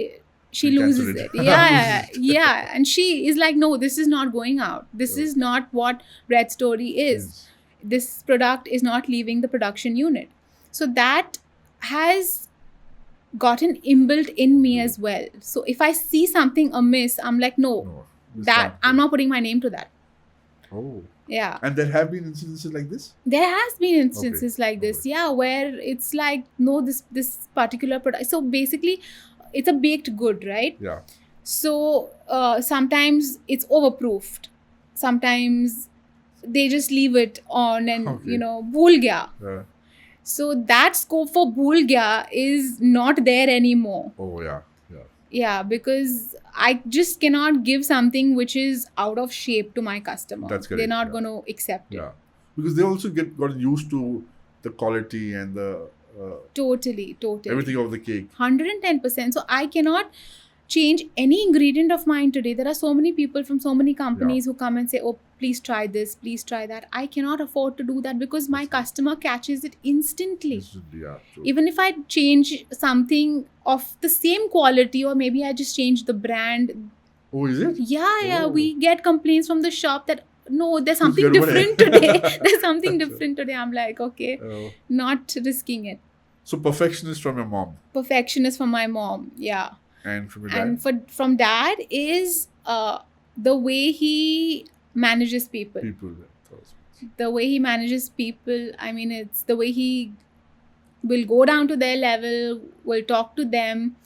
she You loses cancel it. it. Yeah, yeah. And she is like, no, this is not going out. This is not what Bread Story is. Yes. This product is not leaving the production unit. So that has gotten inbuilt in me as well. So if I see something amiss, I'm like, no, I'm not putting my name to that. Oh. Yeah. And there have been instances like this? There has been instances like this, Okay. yeah, where it's like, no, this particular product. So basically, it's a baked good, right? Yeah. So sometimes it's overproofed. Sometimes they just leave it on and, Okay. bhul gaya. So that scope for bhul gaya is not there anymore. Oh, yeah. Yeah, because I just cannot give something which is out of shape to my customer. That's correct, They're not yeah. going to accept it. Yeah. Because they also got used to the quality and the Totally. everything of the cake. 110%. So I cannot change any ingredient of mine today. There are so many people from so many companies who come and say, oh, please try this, please try that. I cannot afford to do that because my customer catches it instantly. Yeah, true. Even if I change something of the same quality, or maybe I just change the brand. Oh, is it? Yeah. Oh. We get complaints from the shop that, no, there's Kuch something gadbad hai. different today. There's something different today. I'm like, okay, Oh. not risking it. So perfectionist from your mom Perfectionist from my mom. Yeah. and from your dad. And from dad is the way he manages people. The way he manages people, I mean, it's the way he will go down to their level, will talk to them,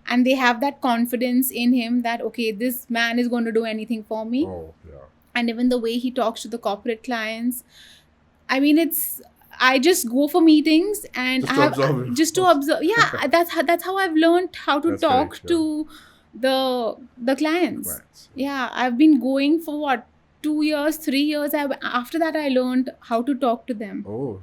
and they have that confidence in him that, okay, this man is going to do anything for me. Oh, yeah. And even the way he talks to the corporate clients, I mean, I just go for meetings and Just to observe. Yeah, that's how I've learned how to That's talk correct, to the clients. Clients. Yeah, I've been going for what, 2 years, 3 years. After that, I learned how to talk to them. Oh,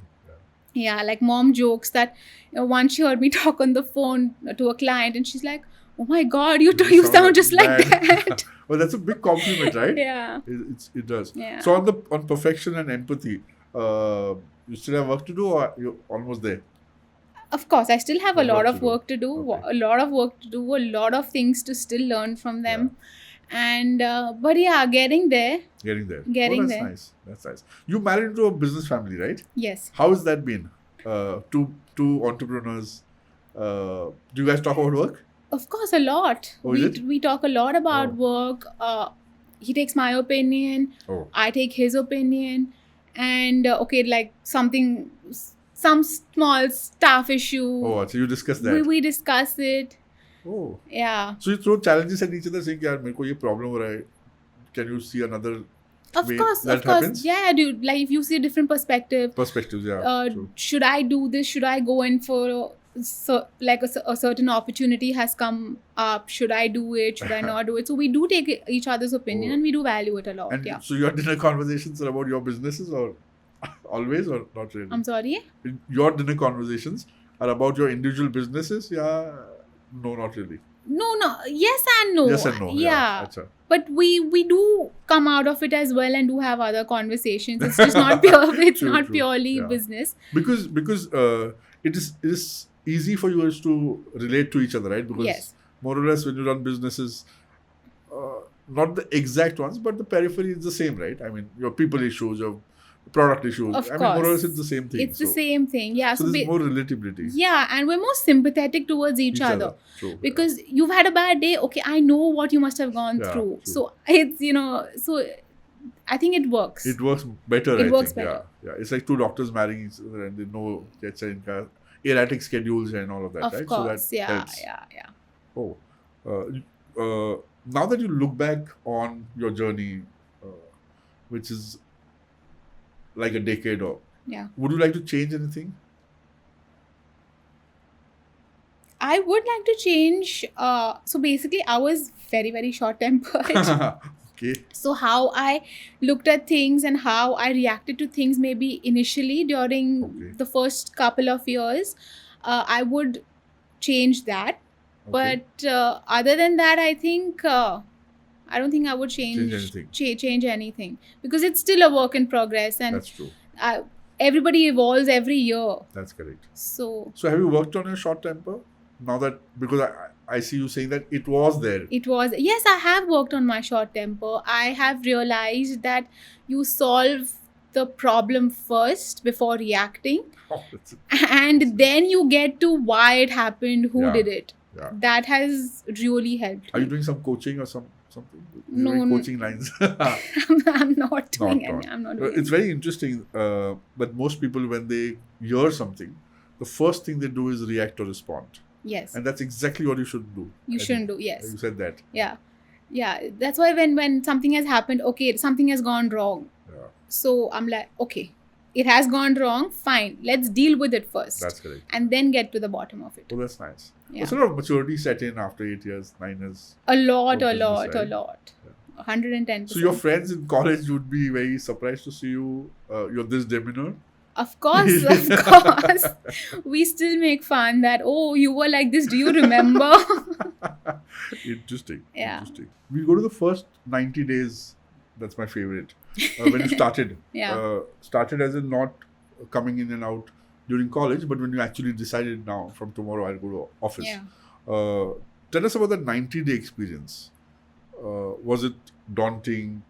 Yeah, like mom jokes that once she heard me talk on the phone to a client, and she's like, "Oh my God, you sound just like that." Well, that's a big compliment, right? Yeah. It does. Yeah. So on perfection and empathy, you still have work to do, or you're almost there? Of course, I still have a lot of work to do. Okay. A lot of work to do. A lot of things to still learn from them. And but yeah, getting there. Getting there. Getting that's there. Nice. That's nice. You married into a business family, right? Yes. How has that been? Two entrepreneurs. Do you guys talk about work? Of course, a lot. Oh, is it? We talk a lot about work. He takes my opinion. Oh. I take his opinion. And okay, like some small staff issue. Oh, so you discuss that. We discuss it. Oh. Yeah. So you throw challenges at each other, saying, "यार मेरे को ये problem हो रहा है. Can you see another Of way course, that of course. happens?" Yeah, dude. Like if you see a different perspective. Perspectives, yeah. True. Should I do this? Should I go in for a certain opportunity has come up? Should I do it? Should I not do it? So we do take each other's opinion and we do value it a lot. And Yeah. so your dinner conversations are about your businesses, or always, or not really? I'm sorry. Your dinner conversations are about your individual businesses? Yeah. No, not really. No. Yes and no. Yes and no. Yeah. Achha. But we do come out of it as well and do have other conversations. It's just not pure. It's True, not true. purely Yeah. business. Because it is easy for you guys to relate to each other, right? Because Yes. more or less when you run businesses, not the exact ones, but the periphery is the same, right? I mean, your people issues, your product issues. Of I mean, more or less course. it's the same thing. It's the same thing. Yeah. So there's more relatability. Yeah, and we're more sympathetic towards each other. True. Because you've had a bad day. Okay, I know what you must have gone Yeah, through. true. So it's, so I think it works. It works better, It I works think. better. Yeah. It's like two doctors marrying each other and they know erratic schedules and all of that, Of right? course. So that Yeah. helps. Yeah. Oh. Now that you look back on your journey, which is like a decade or, Yeah. would you like to change anything? I would like to change. So basically, I was very, very short-tempered. Okay. So how I looked at things and how I reacted to things maybe initially during Okay. the first couple of years, I would change that. Okay. But other than that, I think I don't think I would Change anything. change anything, because it's still a work in progress, and That's true. everybody evolves every year. That's correct. So So have you worked on your short temper? Now that, because I see you saying that it was there. it was, yes, I have worked on my short temper. I have realized that you solve the problem first before reacting, Oh, that's it. and then you get to why it happened, who Yeah. did it. Yeah. That has really helped Are you me. doing some coaching or something? No, Doing no. coaching lines. I'm not doing Not. any. I'm not doing It's very interesting that most people, when they hear something, the first thing they do is react or respond. Yes. And that's exactly what you should do. You I shouldn't think. do. Yes. You said that. Yeah. That's why when something has happened, okay, something has gone wrong. Yeah. So I'm like, okay, it has gone wrong. Fine. Let's deal with it first. That's correct. And then get to the bottom of it. Oh, that's nice. Yeah. So a lot of maturity set in after 8 years, 9 years. A lot. business side. 110%. So your friends in college would be very surprised to see you, you're this demeanor. Of course. We still make fun that, oh, you were like this. Do you remember? Interesting. Yeah. Interesting. We go to the first 90 days. That's my favorite. When you started. Yeah. Started as in not coming in and out during college, but when you actually decided now, from tomorrow I'll go to office. Yeah. Tell us about the 90-day experience. Was it daunting?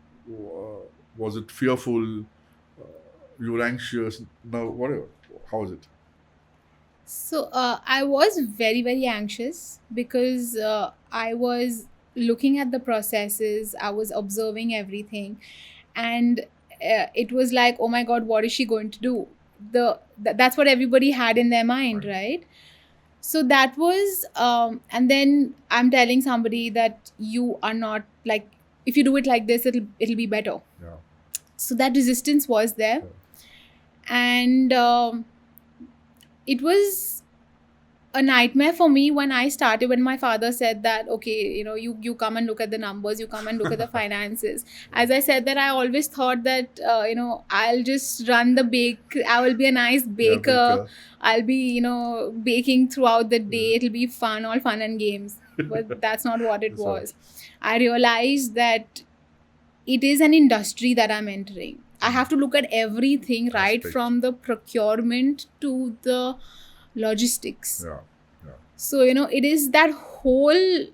Was it fearful? You were anxious? No, whatever. How was it? So I was very, very anxious because I was looking at the processes, I was observing everything, and it was like, oh my God, what is she going to do? That's what everybody had in their mind, right? So that was, and then I'm telling somebody that you are not like, if you do it like this, it'll be better. Yeah. So that resistance was there. Yeah. And it was a nightmare for me when I started, when my father said that, okay, you come and look at the numbers, you come and look at the finances. As I said that, I always thought that, I'll just run I will be a nice baker. I'll be, baking throughout the day. It'll be fun, all fun and games. But that's not what it was. I realized that it is an industry that I'm entering. I have to look at everything, right from the procurement to the logistics. Yeah. So, it is that whole,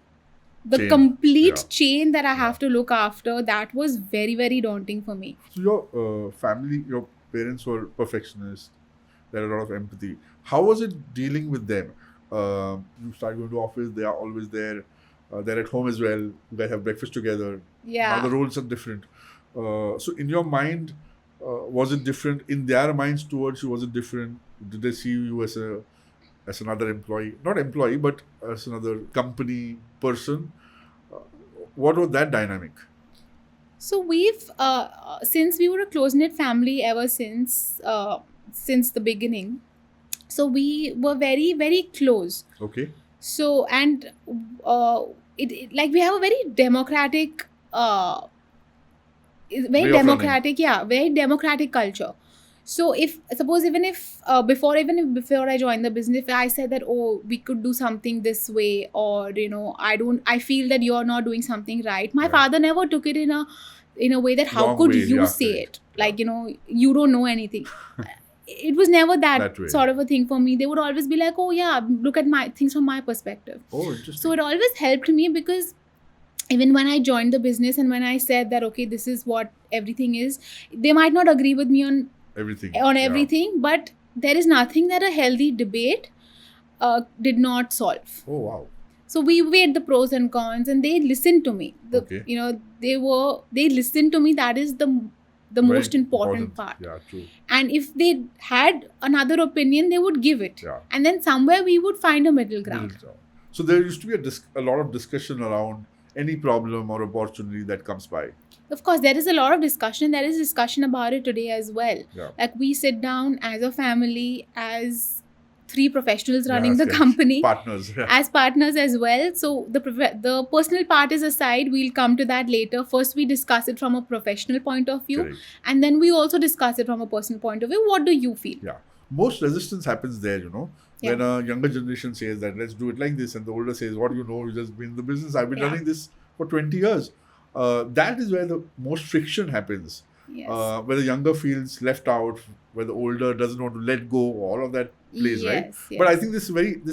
the complete chain that I have to look after. That was very, very daunting for me. So your family, your parents were perfectionists. There are a lot of empathy. How was it dealing with them? You start going to office, they are always there. They're at home as well. You guys have breakfast together. Yeah. Now the roles are different. So in your mind, was it different? In their minds towards you, was it different? Did they see you as another employee? Not employee, but as another company person? What was that dynamic? So we've, since we were a close-knit family ever since the beginning, so we were very, very close. Okay. So, and it like we have a very democratic, very democratic culture. So even if before I joined the business, if I said that, oh, we could do something this way, or I feel that you're not doing something right, my father never took it in a way that how could you say it, like you don't know anything. It was never that sort of a thing for me. They would always be like, oh yeah, look at my things from my perspective. Oh, interesting. So it always helped me because even when I joined the business and when I said that, okay, this is what everything is, they might not agree with me on Everything. everything, but there is nothing that a healthy debate did not solve. Oh, wow. So we weighed the pros and cons, and they listened to me. Okay. They listened to me. That is the Very most important part. Yeah, true. And if they had another opinion, they would give it. Yeah. And then somewhere we would find a middle ground. So there used to be a lot of discussion around any problem or opportunity that comes by. Of course, there is a lot of discussion. There is discussion about it today as well. Yeah. Like we sit down as a family, as 3 professionals running the company, partners, as partners as well. So the personal part is aside. We'll come to that later. First, we discuss it from a professional point of view. Correct. And then we also discuss it from a personal point of view. What do you feel? Yeah. Most resistance happens there, when a younger generation says that let's do it like this, and the older says, what do you know, you just been in the business, I've been running this for 20 years. That is where the most friction happens. Yes. Where the younger feels left out, where the older doesn't want to let go, all of that plays, right? Yes. But I think this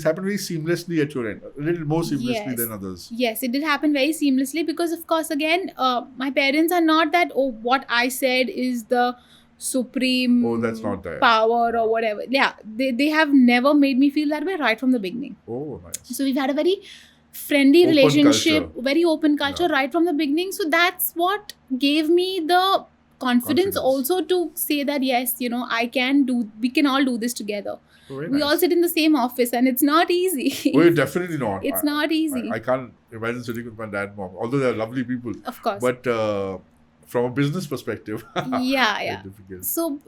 happened very seamlessly at your end, a little more seamlessly than others. Yes, it did happen very seamlessly because, of course, again, my parents are not that, what I said is the supreme that's not there. Power or whatever. Yeah, they have never made me feel that way right from the beginning. Oh, nice. So we've had a very friendly Open relationship, culture. very open culture right from the beginning. So that's what gave me the confidence also to say that, yes, we can all do this together. We all sit in the same office and it's not easy. Well, definitely not. It's not easy. I can't imagine sitting with my dad and mom, although they're lovely people. Of course. But from a business perspective, yeah. difficult. So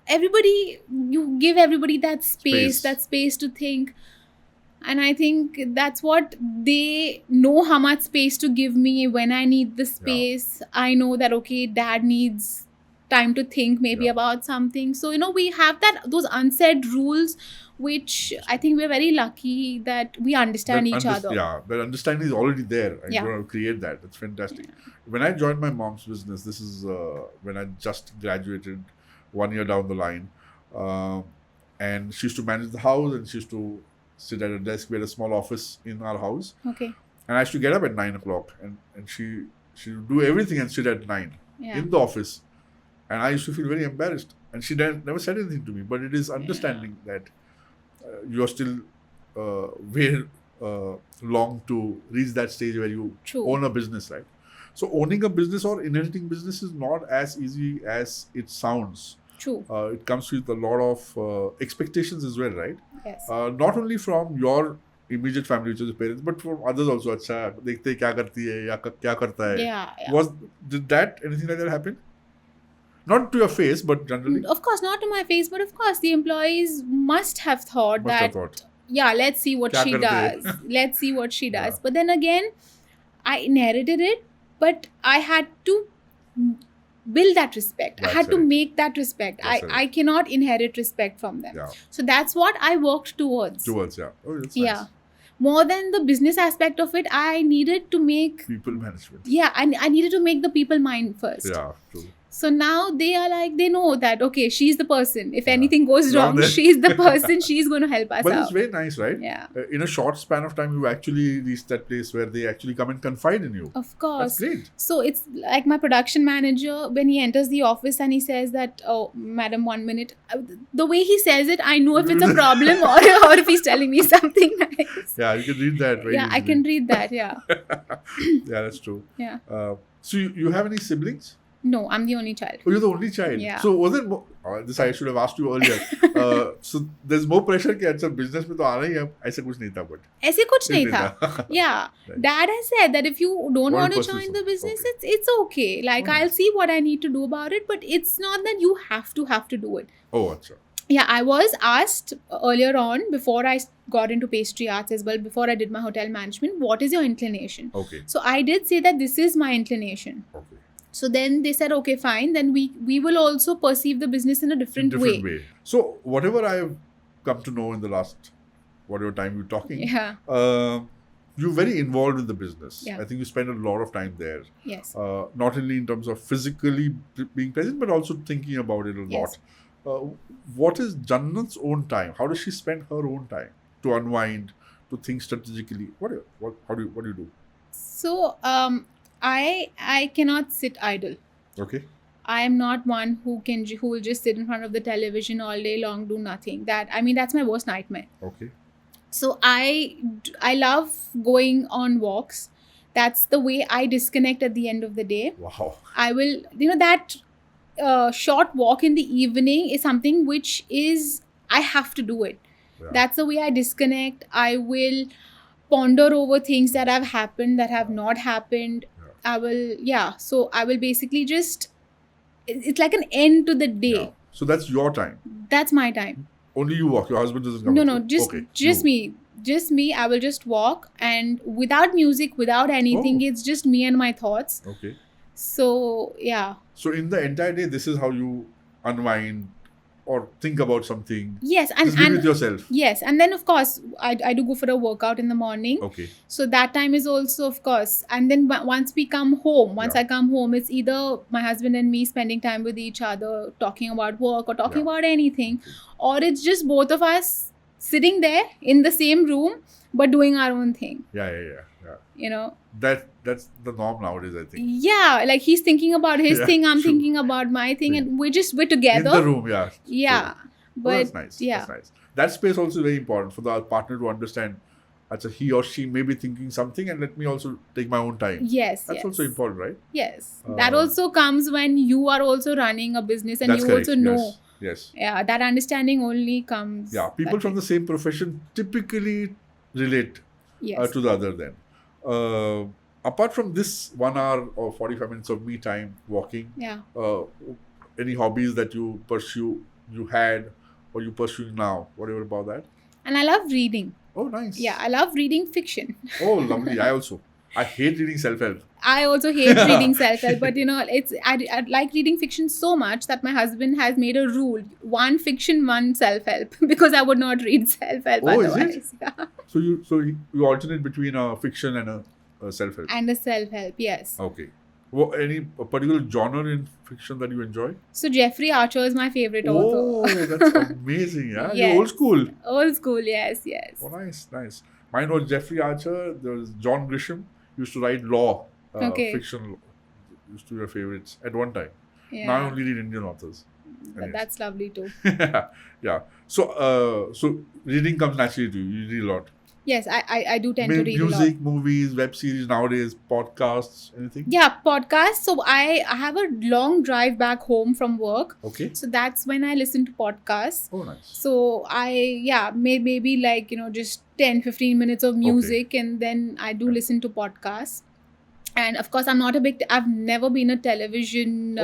you give everybody that space to think. And I think that's what they know, how much space to give me when I need the space. Yeah. I know that, okay, dad needs time to think maybe about something. So, we have those unsaid rules, which I think we're very lucky that we understand each other. Yeah, that understanding is already there. I'm going to create that. It's fantastic. Yeah. When I joined my mom's business, this is when I just graduated 1 year down the line. And she used to manage the house, and she used to sit at a desk. We had a small office in our house. Okay. And I used to get up at 9 o'clock, and she would do everything and sit at 9 in the office. And I used to feel very embarrassed. And she never said anything to me. But it is understanding that you are still very long to reach that stage where you own a business, right? So owning a business or inheriting business is not as easy as it sounds. True. It comes with a lot of expectations as well, right? Yes. Not only from your immediate family, which is your parents, but from others also. Achha, dekhte kya karti hai, ya kya karta hai. Yeah. Did anything like that happen? Not to your face, but generally? Of course, not to my face, but of course, the employees must have thought yeah, let's see what she does. Let's see what she does. But then again, I inherited it, but I had to build that respect. I had to make that respect. I cannot inherit respect from them. Yeah. So that's what I worked towards. Oh, that's nice. More than the business aspect of it, I needed to make people management. Yeah, I needed to make the people mind first. Yeah, true. So now they are like, they know that, okay, she's the person. If anything goes wrong, she's the person. She's going to help us out. But it's very nice, right? Yeah. In a short span of time, you actually reach that place where they actually come and confide in you. Of course. That's great. So it's like my production manager, when he enters the office and he says that, oh, madam, 1 minute. The way he says it, I know if it's a problem or if he's telling me something nice. Yeah, you can read that very easily. I can read that, yeah. Yeah, that's true. Yeah. So you have any siblings? No, I'm the only child. Oh, you're the only child? Yeah. So was it more, this I should have asked you earlier. So there's more pressure कि अच्छा business में तो आना ही है, ऐसा कुछ नहीं था but. ऐसे कुछ नहीं था. Yeah. Right. Dad has said that if you don't want to join the business, it's okay. Like I'll see what I need to do about it, but it's not that you have to do it. Oh, अच्छा. Yeah, I was asked earlier on, before I got into pastry arts as well, before I did my hotel management, what is your inclination? Okay. So I did say that this is my inclination. Okay. So then they said, okay, fine. Then we will also perceive the business in a different way. So whatever I've come to know in the last whatever time you're talking, you're very involved in the business. Yeah. I think you spend a lot of time there. Yes. Not only in terms of physically being present, but also thinking about it a lot. What is Jannat's own time? How does she spend her own time to unwind, to think strategically? What do you do? So I cannot sit idle. Okay. I am not one who will just sit in front of the television all day long, do nothing. That's my worst nightmare. Okay. So I love going on walks. That's the way I disconnect at the end of the day. Wow. I will, that short walk in the evening is something which is, I have to do it. Yeah. That's the way I disconnect. I will ponder over things that have happened, that have not happened. So I will basically just, it's like an end to the day. Yeah. So that's your time. That's my time. Only you walk. Your husband doesn't come. No, with you. just You. me. I will just walk, and without music, without anything. Oh. It's just me and my thoughts. Okay. So yeah. So in the entire day, this is how you unwind or think about something. Yes, Just be with yourself. Yes, and then of course I do go for a workout in the morning. Okay. So that time is also, of course, and then once we come home, I come home, it's either my husband and me spending time with each other, talking about work or talking about anything, or it's just both of us sitting there in the same room but doing our own thing. Yeah. That's the norm nowadays, I think. Yeah, like he's thinking about his thing, I'm thinking about my thing, and we're together in the room. Yeah. But that's nice. Yeah. That's nice. That space also is very important for the partner to understand. He or she may be thinking something, and let me also take my own time. Yes. That's also important, right? Yes. That also comes when you are also running a business and you correct. also know. Yes. Yeah, that understanding only comes. Yeah, people from the same profession typically relate to the other then. Apart from this 1 hour or 45 minutes of me time walking, any hobbies that you pursue, you had, or you pursue now? Whatever about that? And I love reading. Oh, nice. Yeah, I love reading fiction. Oh, lovely. I hate reading self-help. I also hate reading self-help, but I like reading fiction so much that my husband has made a rule: 1 fiction, 1 self-help, because I would not read self-help otherwise. Is it? Yeah. So you alternate between a fiction and a self-help. And a self-help, yes. Okay. Well, any particular genre in fiction that you enjoy? So Jeffrey Archer is my favorite author. Oh, that's amazing! Yeah, Yes. You're old school. Old school, yes. Oh, nice. Mine was Jeffrey Archer. There was John Grisham. Used to write law fiction. Used to be your favorites at one time. Yeah. Now I only read Indian authors. That's lovely too. Yeah. So reading comes naturally to you. You read a lot. Yes, I do tend to read a lot. Music, movies, web series nowadays, podcasts, anything? Yeah, podcasts. So I have a long drive back home from work. Okay. So that's when I listen to podcasts. Oh, nice. So maybe like, just 10-15 minutes of music, and then I do listen to podcasts. And of course, I've never been a television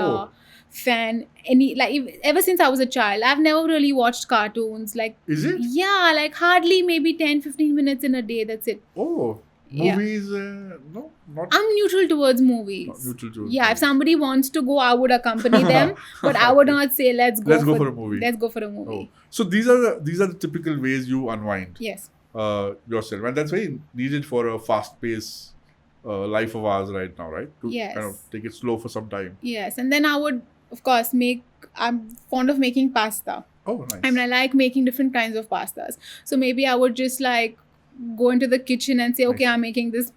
fan. Ever since I was a child, I've never really watched cartoons. Is it? Yeah, like hardly maybe 10-15 minutes in a day. That's it. Oh, movies? No, not. I'm neutral towards movies. Neutral towards if movies. somebody wants to go, I would accompany them, but I would not say let's go for a movie. Let's go for a movie. Oh. So these are the typical ways you unwind. Yes. Yourself, and that's very needed for a fast-paced life of ours right now, right? To kind of take it slow for some time. Yes, and then I would, of course, I'm fond of making pasta. Oh, nice. I like making different kinds of pastas. So maybe I would just go into the kitchen and say, okay, I'm making this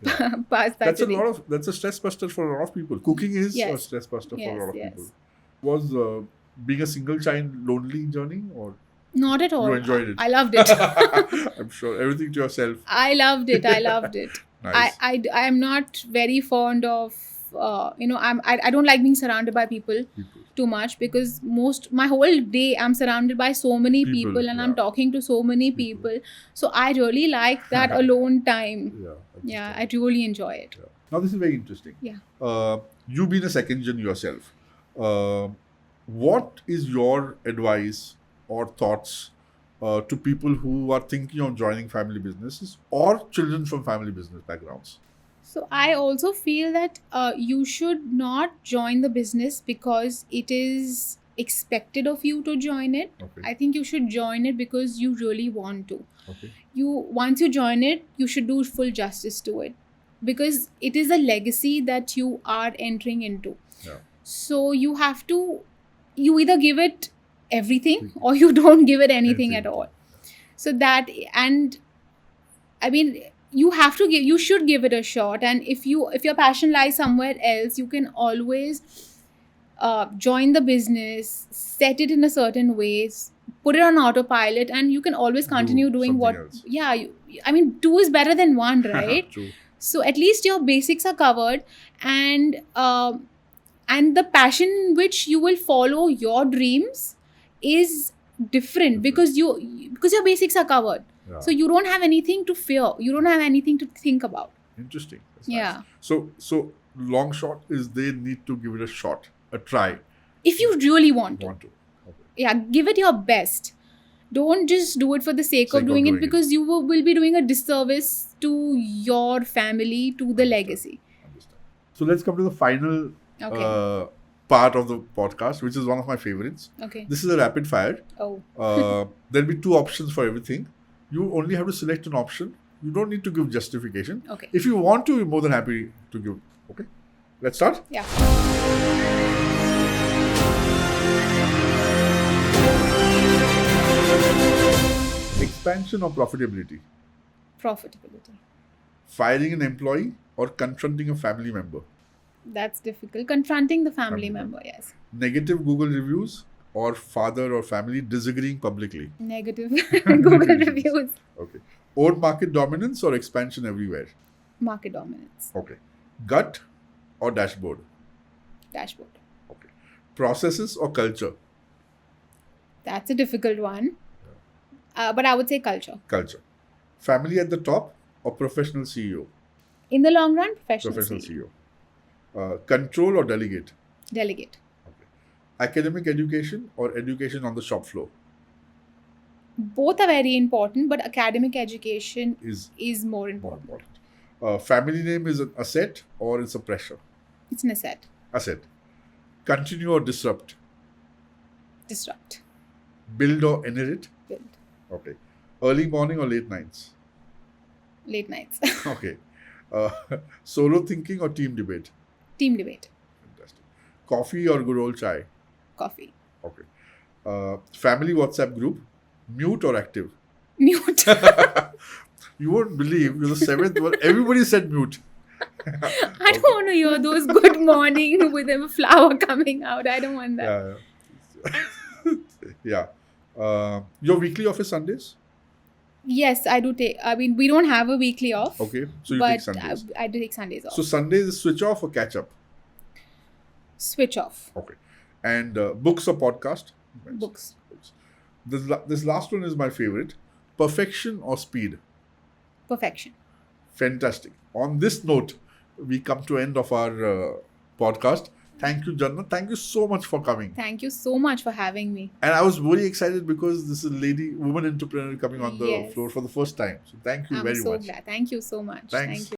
pasta. That's a stress buster for a lot of people. Cooking is a stress buster for a lot of people. Was being a single child lonely journey, or? Not at all. You enjoyed it. I loved it. I'm sure. Everything to yourself. I loved it. Nice. I am not very fond of, I don't like being surrounded by people too much, because my whole day I'm surrounded by so many people and I'm talking to so many people. So I really like that alone time. Yeah, I really enjoy it. Yeah. Now this is very interesting. Yeah. You've been a second gen yourself. What is your advice or thoughts to people who are thinking of joining family businesses or children from family business backgrounds? So I also feel that you should not join the business because it is expected of you to join it. Okay. I think you should join it because you really want to. Okay. Once you join it, you should do full justice to it, because it is a legacy that you are entering into. Yeah. So you either give it everything or you don't give it anything at all. So that, and I mean, you should give it a shot. And if your passion lies somewhere else, you can always join the business, set it in a certain ways, put it on autopilot, and you can always continue doing something what else. I mean, two is better than one, right? True. So at least your basics are covered, and the passion which you will follow your dreams is different because your basics are covered. Yeah. So you don't have anything to fear, you don't have anything to think about. Interesting. That's Yeah. nice. So long shot is they need to give it a shot, a try. If you really want to, Okay. yeah, give it your best. Don't just do it for the sake of doing it, because you will be doing a disservice to your family, to the legacy. Understand. So let's come to the final part of the podcast, which is one of my favorites. Okay. This is a rapid fire. Oh. There'll be 2 options for everything. You only have to select an option. You don't need to give justification. Okay. If you want to, you're more than happy to give. Okay. Let's start. Yeah. Expansion or profitability? Profitability. Firing an employee or confronting a family member? That's difficult. Confronting the family member, yes. Negative Google reviews or father or family disagreeing publicly? Negative Google reviews. Okay. Own market dominance or expansion everywhere? Market dominance. Okay. Gut or dashboard? Dashboard. Okay. Processes or culture? That's a difficult one. But I would say culture. Culture. Family at the top or professional CEO? In the long run, professional CEO. Control or delegate? Delegate. Okay. Academic education or education on the shop floor? Both are very important, but academic education is more important. Family name is an asset or it's a pressure? It's an asset. Asset. Continue or disrupt? Disrupt. Build or inherit? Build. Okay. Early morning or late nights? Late nights. Okay. Solo thinking or team debate? Team debate. Fantastic. Coffee or good old chai? Coffee. Okay. Family WhatsApp group? Mute or active? Mute. You won't believe you're the 7th one. Everybody said mute. I don't want to hear those good morning with a flower coming out. I don't want that. Yeah. Your weekly office Sundays? Yes, I do take. I mean, we don't have a weekly off. Okay. So you but take Sundays. I do take Sundays off. So Sundays is switch off or catch up? Switch off. Okay. And books or podcast? Books. This last one is my favorite. Perfection or speed? Perfection. Fantastic. On this note, we come to end of our podcast. Thank you, Jannat. Thank you so much for coming. Thank you so much for having me. And I was very excited because this is a woman entrepreneur coming on the floor for the first time. So thank you very much. I'm so glad. Thank you so much. Thanks. Thank you.